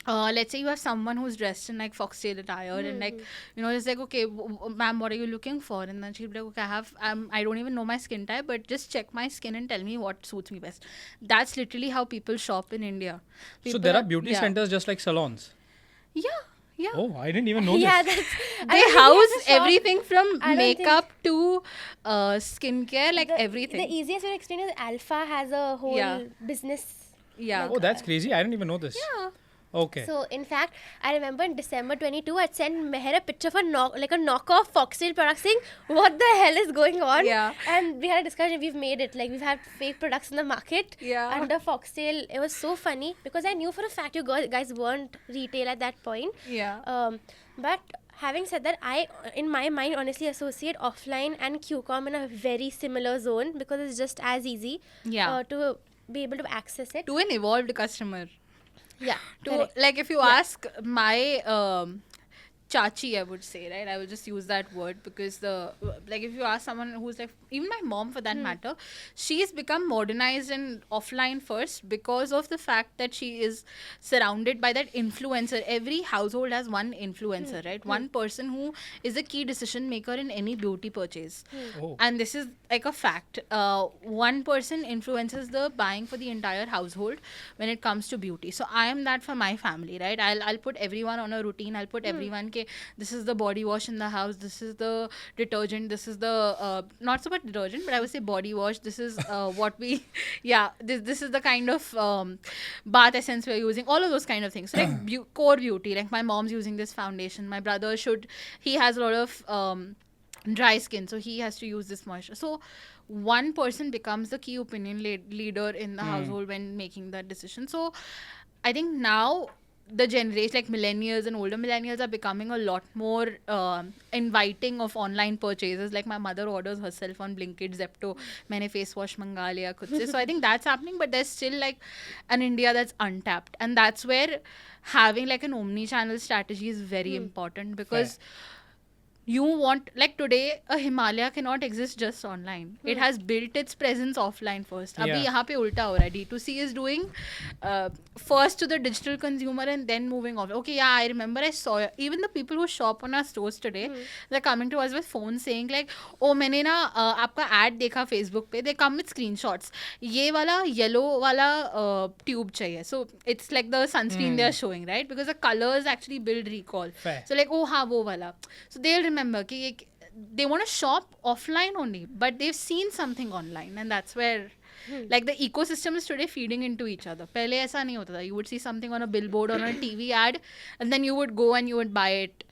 Let's say you have someone who's dressed in like Foxtale attire and like, you know, it's like, okay, ma'am, what are you looking for? And then she'll be like, okay, I don't even know my skin type, but just check my skin and tell me what suits me best. That's literally how people shop in India. So there are beauty centers just like salons? Yeah. Oh, I didn't even know Yeah, this. They house everything from makeup to skincare, like everything. The easiest way to explain is Alpha has a whole business. Yeah. Oh, that's crazy. I didn't even know this. Yeah. Okay. So, in fact, I remember in December 22, I'd send Meher a picture of a knockoff Foxtale product saying, what the hell is going on? Yeah. And we had a discussion, we've made it. Like, we've had fake products in the market under Foxtale. It was so funny because I knew for a fact you guys weren't retail at that point. Yeah. But having said that, I, in my mind, honestly associate offline and QCOM in a very similar zone because it's just as easy to be able to access it. To an evolved customer. Yeah. Like if you ask my chachi, I would say, right? I will just use that word because like if you ask someone who's like, even my mom for that matter, she's become modernized and offline first because of the fact that she is surrounded by that influencer. Every household has one influencer, right? One person who is a key decision maker in any beauty purchase. And this is like a fact. One person influences the buying for the entire household when it comes to beauty. So I am that for my family, right? I'll put everyone on a routine. I'll put everyone this is the body wash in the house, this is the detergent, this is the not so much detergent, but I would say body wash, this is what we this is the kind of bath essence we're using, all of those kind of things. So like core beauty, like my mom's using this foundation, my brother he has a lot of dry skin, so he has to use this moisture. So one person becomes the key opinion leader in the household when making that decision. So I think now the generation, like millennials and older millennials, are becoming a lot more inviting of online purchases. Like my mother orders herself on Blinkit, Zepto. मैंने face wash मंगा लिया खुद से. So I think that's happening, but there's still like an India that's untapped, and that's where having like an omni-channel strategy is very important, because you want, like today a Himalaya cannot exist just online. It has built its presence offline first. Abhi यहाँ पे उल्टा हो रहा है. D2C is doing first to the digital consumer and then moving off. Okay, yeah, I remember I saw even the people who shop on our stores today, they're coming to us with phones saying like, oh मैंने ना आपका ad देखा Facebook पे. They come with screenshots. ये वाला yellow वाला tube चाहिए. So it's like the sunscreen they are showing, right? Because the colors actually build recall. So like, oh हाँ वो वाला. So they'll remember कि they want to shop offline only, but they've seen something online, and that's where like the ecosystem is today feeding into each other. पहले ऐसा नहीं होता था. You would see something on a billboard or on a TV ad, and then you would go and you would buy it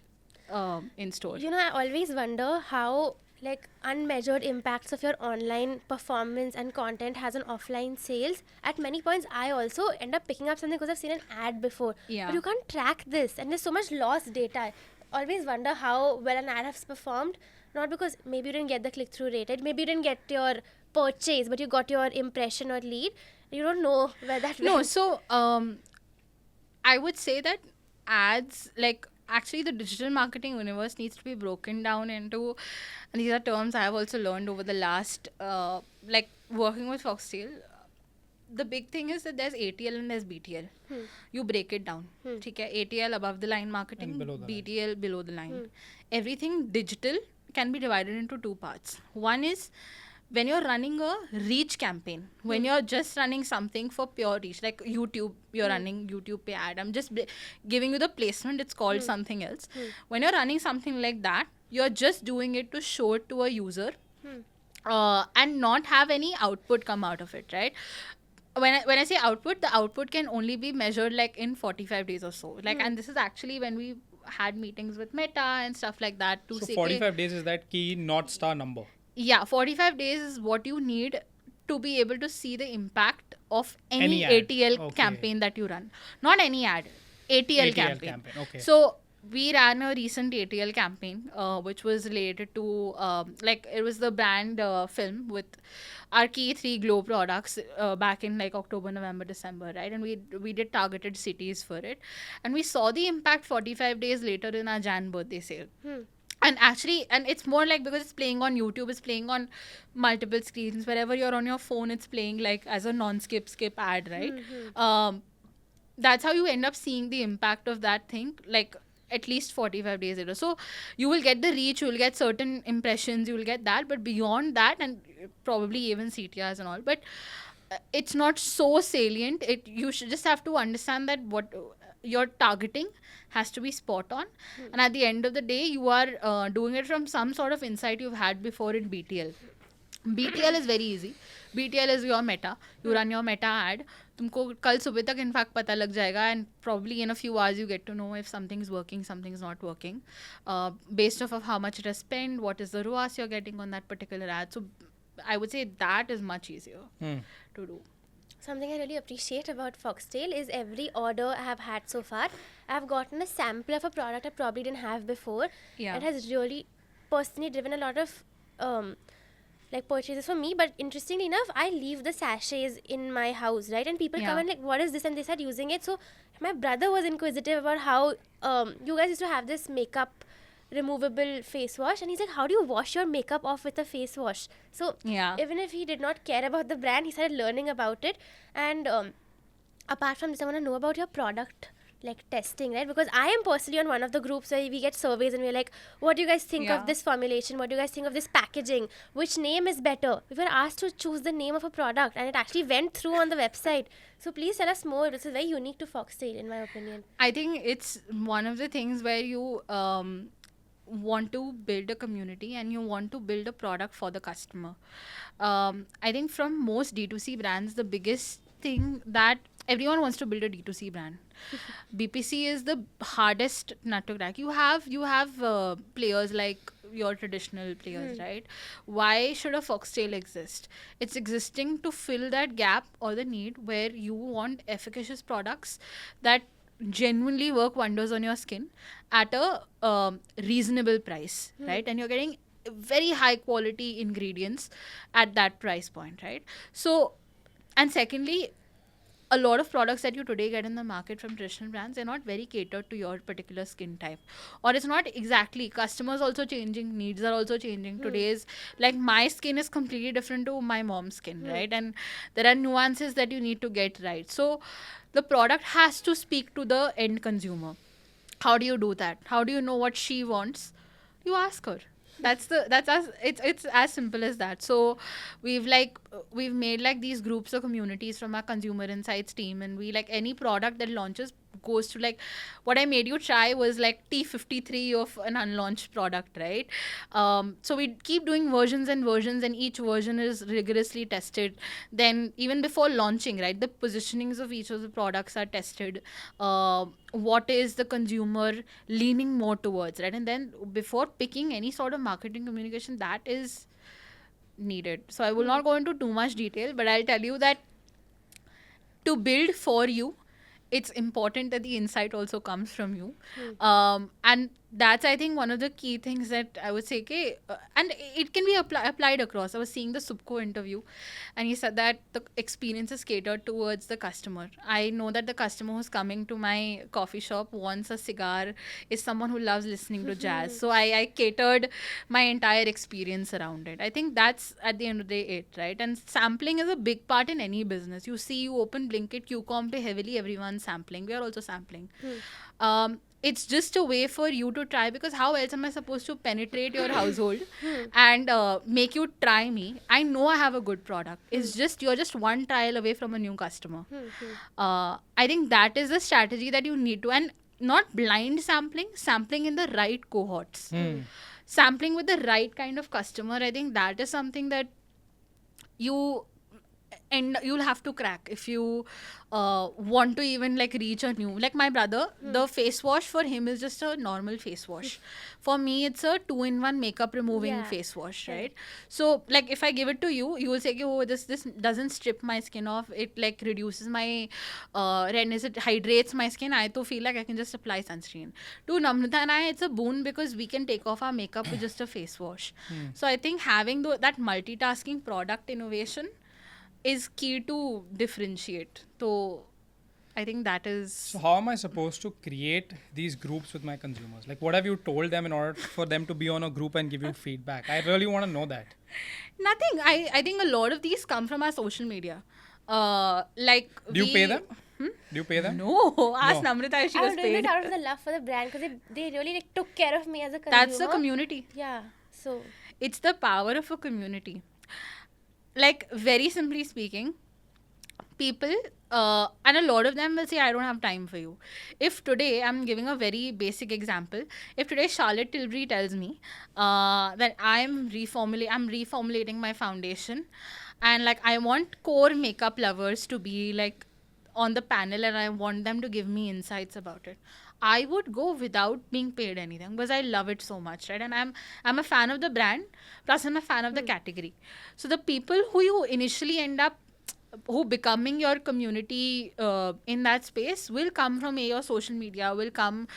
in store. You know, I always wonder how like unmeasured impacts of your online performance and content has on offline sales. At many points I also end up picking up something because I've seen an ad before, but you can't track this, and there's so much lost data. Always wonder how well an ad has performed, not because maybe you didn't get the click-through rate, maybe you didn't get your purchase, but you got your impression or lead. You don't know where that went. No, so I would say that ads, like actually the digital marketing universe needs to be broken down into, and these are terms I have also learned over the last like working with Foxtale. The big thing is that there's ATL and there's BTL. You break it down. ठीक है? ATL above the line marketing, BTL below the line. Everything digital can be divided into two parts. One is when you're running a reach campaign, when you're just running something for pure reach, like YouTube, you're running YouTube pay ad. I'm just giving you the placement, it's called something else. When you're running something like that, you're just doing it to show it to a user and not have any output come out of it, right? When I say output, the output can only be measured like in 45 days or so. Like, and this is actually when we had meetings with Meta and stuff like that to say. So 45 days is that key North Star number? Yeah, 45 days is what you need to be able to see the impact of any ATL campaign that you run. Not any ad, ATL campaign. Okay. So we ran a recent ATL campaign which was related to like it was the brand film with our key 3 glow products back in like October, November, December, right? And we did targeted cities for it, and we saw the impact 45 days later in our Jan birthday sale. And actually, and it's more like because it's playing on YouTube, it's playing on multiple screens. Wherever you're on your phone, it's playing like as a non-skip ad, right? That's how you end up seeing the impact of that thing, like at least 45 days later. So you will get the reach, you will get certain impressions, you will get that, but beyond that, and probably even CTRs and all, but it's not so salient. You should just have to understand that what your targeting has to be spot on, and at the end of the day you are doing it from some sort of insight you've had before in BTL. BTL is very easy. BTL is your meta. You run your meta ad. तुमको कल सुबह तक in fact पता लग जाएगा, and probably in a few hours you get to know if something's working, something's not working, based off of how much it has spent, what is the ROAS you're getting on that particular ad. So I would say that is much easier to do. Something I really appreciate about Foxtale is every order I have had so far, I've gotten a sample of a product I probably didn't have before. Yeah. It has really personally driven a lot of like purchases for me. But interestingly enough, I leave the sachets in my house, right? And people come and like, what is this? And they start using it. So my brother was inquisitive about how you guys used to have this makeup removable face wash, and he's like, how do you wash your makeup off with a face wash? So even if he did not care about the brand, he started learning about it. And apart from this, I want to know about your product like testing, right? Because I am personally on one of the groups where we get surveys and we're like, what do you guys think of this formulation? What do you guys think of this packaging? Which name is better? We were asked to choose the name of a product, and it actually went through on the website. So please tell us more. This is very unique to Foxtale, in my opinion. I think it's one of the things where you want to build a community and you want to build a product for the customer. I think from most D2C brands, the biggest thing that everyone wants to build a D2C brand. BPC is the hardest nut to crack. You have players like your traditional players, right? Why should a Foxtale exist? It's existing to fill that gap or the need where you want efficacious products that genuinely work wonders on your skin at a reasonable price, right? And you're getting very high quality ingredients at that price point, right? So, and secondly, a lot of products that you today get in the market from traditional brands, they're not very catered to your particular skin type, or it's not exactly. Customers also changing, needs are also changing. Today's, like, my skin is completely different to my mom's skin, right? And there are nuances that you need to get right. So the product has to speak to the end consumer. How do you do that? How do you know what she wants? You ask her. That's as it's as simple as that. So we've made like these groups or communities from our consumer insights team, and we, like, any product that launches goes to, like, what I made you try was like T53 of an unlaunched product, right? So we keep doing versions and versions, and each version is rigorously tested. Then even before launching, right, the positionings of each of the products are tested. What is the consumer leaning more towards, right? And then before picking any sort of marketing communication, that is needed. So I will not go into too much detail, but I'll tell you that to build for you, it's important that the insight also comes from you. And that's, I think, one of the key things that I would say, okay, and it can be applied across. I was seeing the Subco interview, and he said that the experience is catered towards the customer. I know that the customer who's coming to my coffee shop wants a cigar, is someone who loves listening to jazz. So I catered my entire experience around it. I think that's, at the end of the day, it, right? And sampling is a big part in any business. You see, you open Blinkit, QCOM pay heavily, everyone's sampling. We are also sampling. It's just a way for you to try, because how else am I supposed to penetrate your household and make you try me? I know I have a good product. It's just, you're just one trial away from a new customer. I think that is the strategy that you need to, and not blind sampling in the right cohorts. Sampling with the right kind of customer. I think that is something that you'll have to crack if you want to even, like, reach a new, like my brother, the face wash for him is just a normal face wash. For me, it's a 2-in-1 makeup removing face wash, right? So, like, if I give it to you, you will say, oh, this doesn't strip my skin off, it, like, reduces my redness, it hydrates my skin. I to feel like I can just apply sunscreen. To Namrata and I, it's a boon, because we can take off our makeup with just a face wash. So I think having that multitasking product innovation is key to differentiate. So I think that is... So how am I supposed to create these groups with my consumers? Like, what have you told them in order for them to be on a group and give you feedback? I really want to know that. Nothing. I think a lot of these come from our social media. Like, do you pay them? Do you pay them? No. Ask Namrata if she was paid. I'm doing it out of the love for the brand, because they really, like, took care of me as a consumer. That's the community. Yeah. So it's the power of a community. Like, very simply speaking, people, and a lot of them will say, I don't have time for you. If today, I'm giving a very basic example, if today Charlotte Tilbury tells me that I'm reformulating my foundation, and, like, I want core makeup lovers to be, like, on the panel, and I want them to give me insights about it, I would go without being paid anything, because I love it so much, right? And I'm a fan of the brand, plus I'm a fan of the category. So the people who you initially end up, who becoming your community in that space, will come from your social media, will come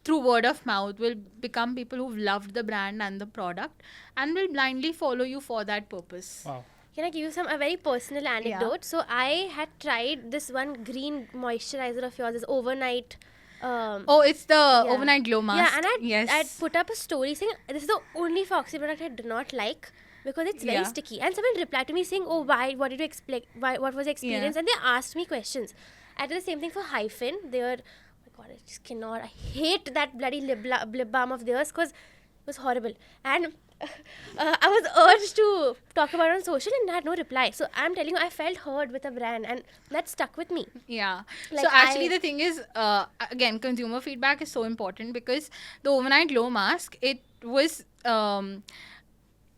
through word of mouth, will become people who've loved the brand and the product, and will blindly follow you for that purpose. Wow. Can I give you a very personal anecdote? Yeah. So I had tried this one green moisturizer of yours, this overnight. It's the overnight glow mask. Yeah, and I'd put up a story saying this is the only Foxy product I do not like, because it's very sticky. And someone replied to me saying, oh, why? What did you explain? What was the experience? And they asked me questions. I did the same thing for Hyphen. They were, oh my god, I just cannot. I hate that bloody lip balm of theirs, because it was horrible. And I was urged to talk about it on social, and I had no reply. So I'm telling you, I felt heard with a brand, and that stuck with me. Yeah. Like, so actually the thing is, again, consumer feedback is so important, because the overnight glow mask, it was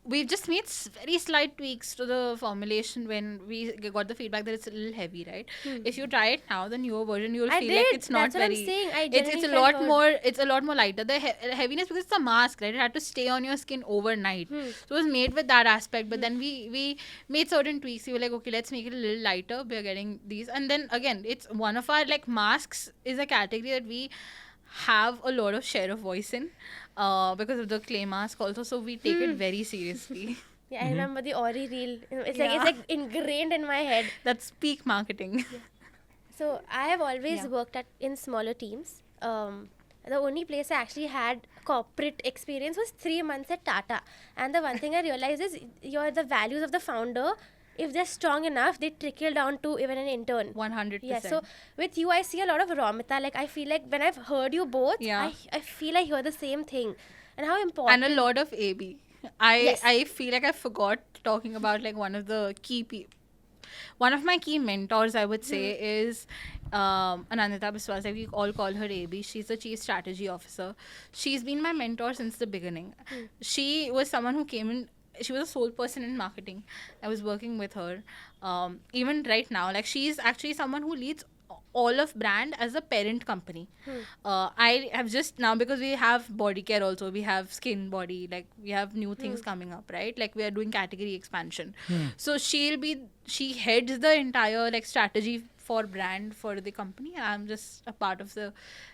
we've just made very slight tweaks to the formulation when we got the feedback that it's a little heavy, right? If you try it now, the newer version, you'll I feel did. like it's not That's what I'm very. saying. I It's genuinely a felt lot hurt. more. It's a lot more lighter. The heaviness because it's a mask, right? It had to stay on your skin overnight, so it was made with that aspect. But then we made certain tweaks. We were like, okay, let's make it a little lighter. We're getting these, and then again, it's one of our like masks is a category that we have a lot of share of voice in, because of the clay mask also. So we take it very seriously. Yeah, I remember the Ori reel. It's Yeah. like ingrained in my head. That's peak marketing. So I have always worked in smaller teams. The only place I actually had corporate experience was 3 months at Tata. And the one thing I realized is the values of the founder, if they're strong enough, they trickle down to even an intern. 100%. Yeah, so with you, I see a lot of Romita. Like, I feel like when I've heard you both, Yeah. I feel I hear the same thing. And how important. And a lot of AB. Yes. I feel like I forgot talking about like one of the one of my key mentors, I would say, is Anandita Biswas. Like we all call her AB. She's the Chief Strategy Officer. She's been my mentor since the beginning. She was someone who came in. She was a sole person in marketing. I was working with her. Even right now, like she's actually someone who leads all of brand as a parent company. I have just now, because we have body care also, we have skin, body, like we have new things coming up, right? Like we are doing category expansion. So she heads the entire like strategy for brand for the company, and I'm just a part of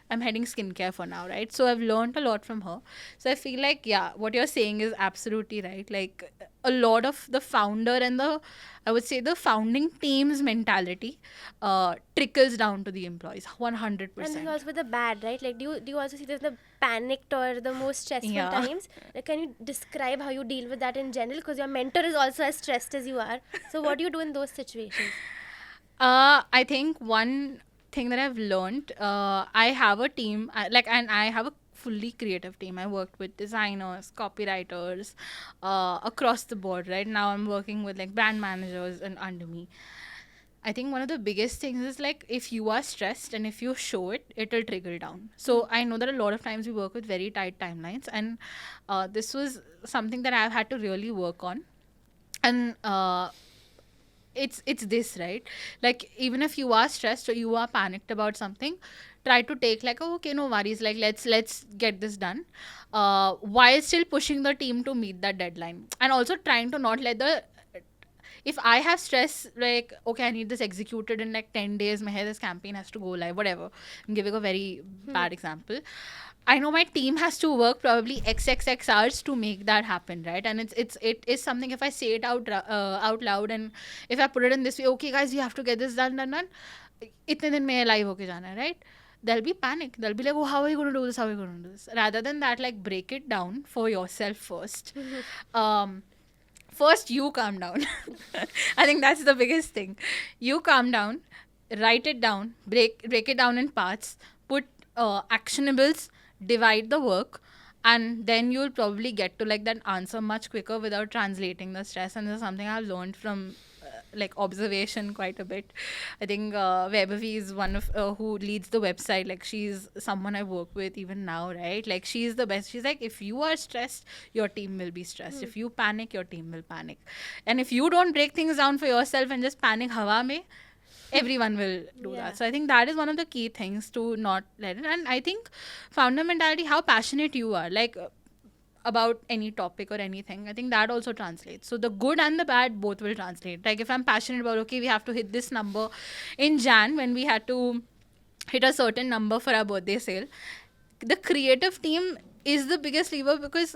I'm heading skincare for now, right? So I've learned a lot from her. So I feel like, yeah, what you're saying is absolutely right. Like a lot of the founder and I would say the founding team's mentality trickles down to the employees 100%. And this is also with the bad, right? Like, do you also see this the panicked or the most stressful times? Like, can you describe how you deal with that in general? Because your mentor is also as stressed as you are. So what do you do in those situations? I think one thing that I've learned, I have a team, and I have a fully creative team. I worked with designers, copywriters, across the board. Right now, I'm working with like brand managers and under me. I think one of the biggest things is like if you are stressed and if you show it, it'll trickle down. So I know that a lot of times we work with very tight timelines, and this was something that I've had to really work on. And it's this, right? Like even if you are stressed or you are panicked about something, try to take like, oh, okay, no worries, like let's get this done, while still pushing the team to meet that deadline, and also trying to not let if I have stress, like, okay, I need this executed in like 10 days, this campaign has to go live, whatever. I'm giving a very bad example. I know my team has to work probably XXX hours to make that happen, right? And it is something, if I say it out loud, and if I put it in this way, okay guys, you have to get this done. Itne din mein live hoke jana hai, right? There'll be panic. They'll be like, oh, how are you going to do this? How are you going to do this? Rather than that, like break it down for yourself first. First, you calm down. I think that's the biggest thing. You calm down, write it down, break it down in parts, put actionables, divide the work, and then you'll probably get to like that answer much quicker without translating the stress. And this is something I've learned from like observation quite a bit. I think Vaibhavi is one of who leads the website. Like she's someone I work with even now, right? Like she's the best. She's like, if you are stressed, your team will be stressed. If you panic, your team will panic. And if you don't break things down for yourself and just panic hawa mein, everyone will do that. So I think that is one of the key things, to not let it. And I think founder mentality, how passionate you are, like about any topic or anything, I think that also translates. So the good and the bad both will translate. Like if I'm passionate about, okay, we have to hit this number in Jan, when we had to hit a certain number for our birthday sale, the creative team is the biggest lever, because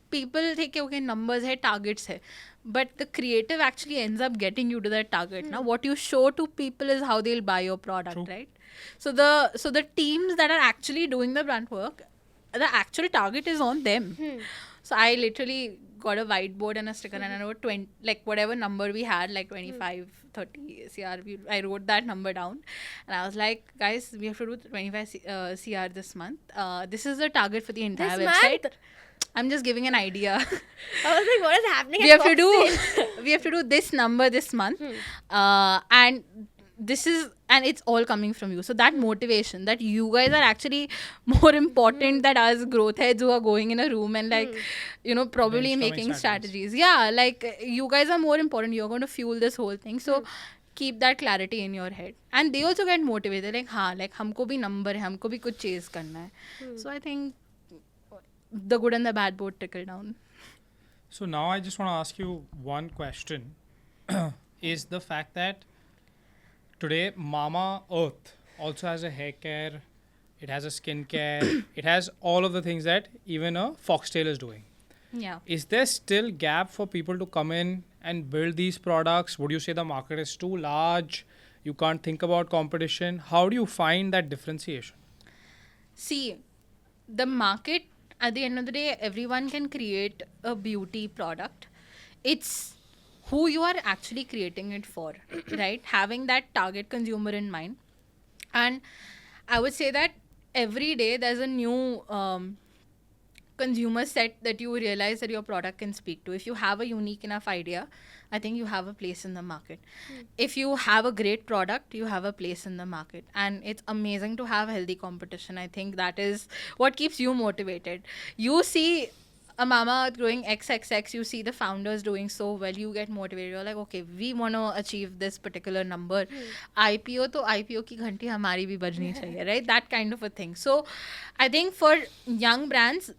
people think, okay, numbers hai, targets hai, but the creative actually ends up getting you to that target. Now what you show to people is how they'll buy your product. Right? So the teams that are actually doing the brand work, the actual target is on them. So I literally got a whiteboard and a sticker, and I wrote 20, like whatever number we had, like 25 30 CR, I wrote that number down, and I was like, guys, we have to do 25 CR this month. This is the target for the entire This website. month? I'm just giving an idea. I was like, what is happening? We have to do this number this month, and and it's all coming from you. So that motivation that you guys are actually more important than us growth heads who are going in a room and like, probably Brainstorming making strategies. strategies. Yeah, like you guys are more important. You're going to fuel this whole thing. So keep that clarity in your head. And they also get motivated. Like, like हमको भी number है, हमको भी कुछ chase करना है. So I think the good and the bad both trickle down. So now I just want to ask you one question. Is the fact that today Mama Earth also has a hair care, it has a skin care, it has all of the things that even a Foxtale is doing. Yeah. Is there still gap for people to come in and build these products? Would you say the market is too large? You can't think about competition. How do you find that differentiation? See, the market, at the end of the day, everyone can create a beauty product. It's who you are actually creating it for, right? Having that target consumer in mind. And I would say that every day there's a new consumer set that you realize that your product can speak to. If you have a unique enough idea, I think you have a place in the market. If you have a great product, you have a place in the market. And it's amazing to have healthy competition. I think that is what keeps you motivated. You see a Mama growing XXX, you see the founders doing so well, you get motivated. You're like, okay, we want to achieve this particular number. IPO to IPO ki ghanti hamari bhi bajni chahiye, right? That kind of a thing. So I think for young brands,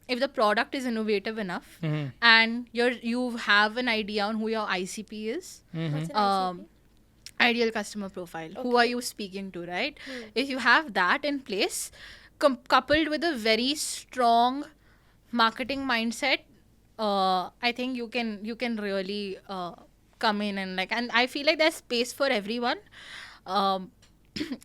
if the product is innovative enough and you have an idea on who your ICP is, What's an ICP? ideal customer profile, who are you speaking to, right? If you have that in place, coupled with a very strong marketing mindset, I think you can really come in and I feel like there's space for everyone.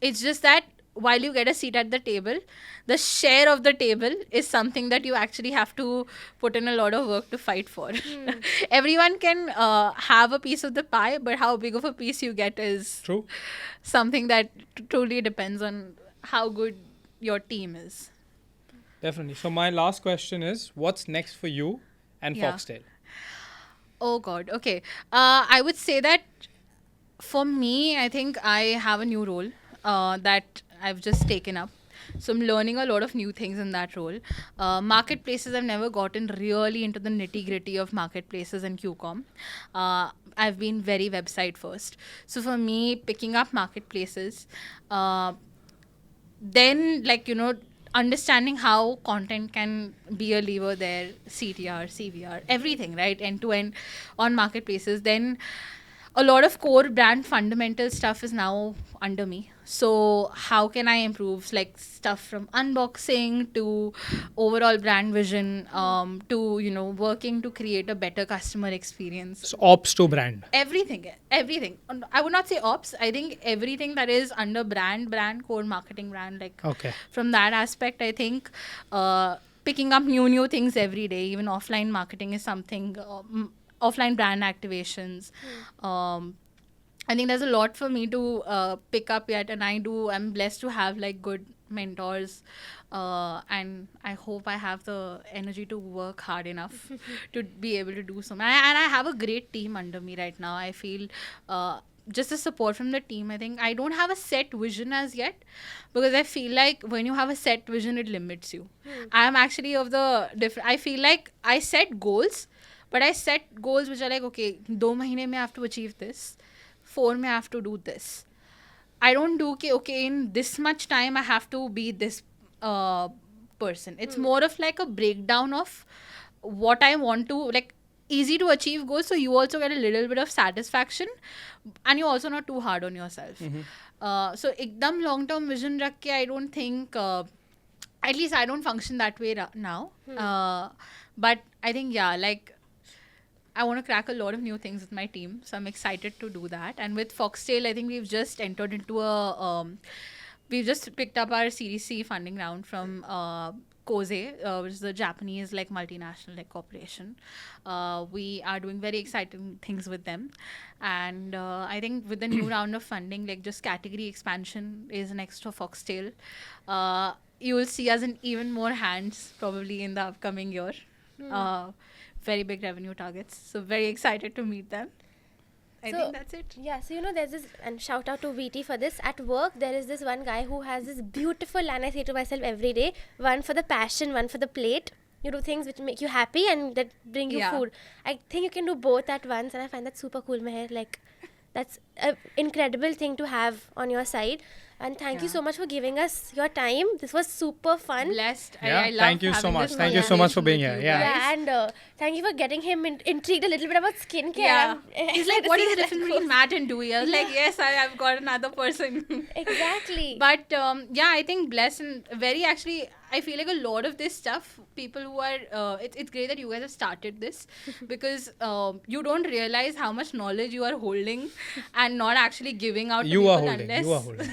It's just that while you get a seat at the table, the share of the table is something that you actually have to put in a lot of work to fight for. Everyone can have a piece of the pie, but how big of a piece you get is True. something that truly depends on how good your team is. Definitely. So my last question is, what's next for you and Yeah. Foxtale? Oh God. Okay. I would say that for me, I think I have a new role that I've just taken up. So I'm learning a lot of new things in that role. Marketplaces, I've never gotten really into the nitty gritty of marketplaces and QCom. I've been very website first. So for me, picking up marketplaces, then understanding how content can be a lever there, CTR, CVR, everything, right, end to end on marketplaces. Then a lot of core brand fundamental stuff is now under me. So how can I improve like stuff from unboxing to overall brand vision, to working to create a better customer experience. So ops to brand. Everything. I would not say ops. I think everything that is under brand, core marketing brand, like Okay. from that aspect, I think picking up new things every day. Even offline marketing is something. Offline brand activations. I think there's a lot for me to pick up yet, and I'm blessed to have like good mentors, and I hope I have the energy to work hard enough to be able to do so. And I have a great team under me right now. I feel just the support from the team. I think I don't have a set vision as yet, because I feel like when you have a set vision, it limits you. I'm actually of the different. I feel like I set goals. But I set goals which are like, okay, 2 mahine mein I have to achieve this. 4 mein I have to do this. I don't do, okay, in this much time I have to be this person. It's more of like a breakdown of what I want to, like, easy to achieve goals. So you also get a little bit of satisfaction. And you're also not too hard on yourself. So ekdam long-term vision rakh ke, I don't think... at least I don't function that way now. But I think, I want to crack a lot of new things with my team. So I'm excited to do that. And with Foxtale, I think we've just entered into we've just picked up our Series C funding round from Koze, which is the Japanese multinational corporation. We are doing very exciting things with them. And I think with the new round of funding, just category expansion is next for Foxtale. You will see us in even more hands probably in the upcoming year. Very big revenue targets. So very excited to meet them. I think that's it. Yeah, so there's this, and shout out to VT for this. At work, there is this one guy who has this beautiful line I say to myself every day: one for the passion, one for the plate. You do things which make you happy and that bring you food. I think you can do both at once, and I find that super cool, Meher. Like, that's an incredible thing to have on your side. And thank you so much for giving us your time. This was super fun. Blessed. Yeah, I love thank you so much. Thank you so much for being here. Yeah, and thank you for getting him intrigued a little bit about skincare. Yeah. He's like, what is the difference between matte and dewy? I was like, yes, I've got another person. Exactly. But I think blessed and very actually, I feel like a lot of this stuff, people who are, it's great that you guys have started this because you don't realize how much knowledge you are holding and not actually giving out to You people are holding. unless... You are holding.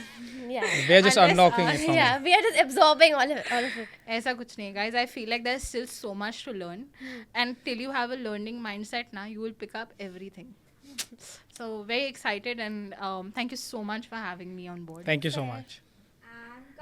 Yeah. We are just Unless unlocking it from you. Yeah, we are just absorbing all of it. Aisa kuch nahi, guys. I feel like there's still so much to learn. And till you have a learning mindset now, you will pick up everything. So very excited and thank you so much for having me on board. Thank you so much.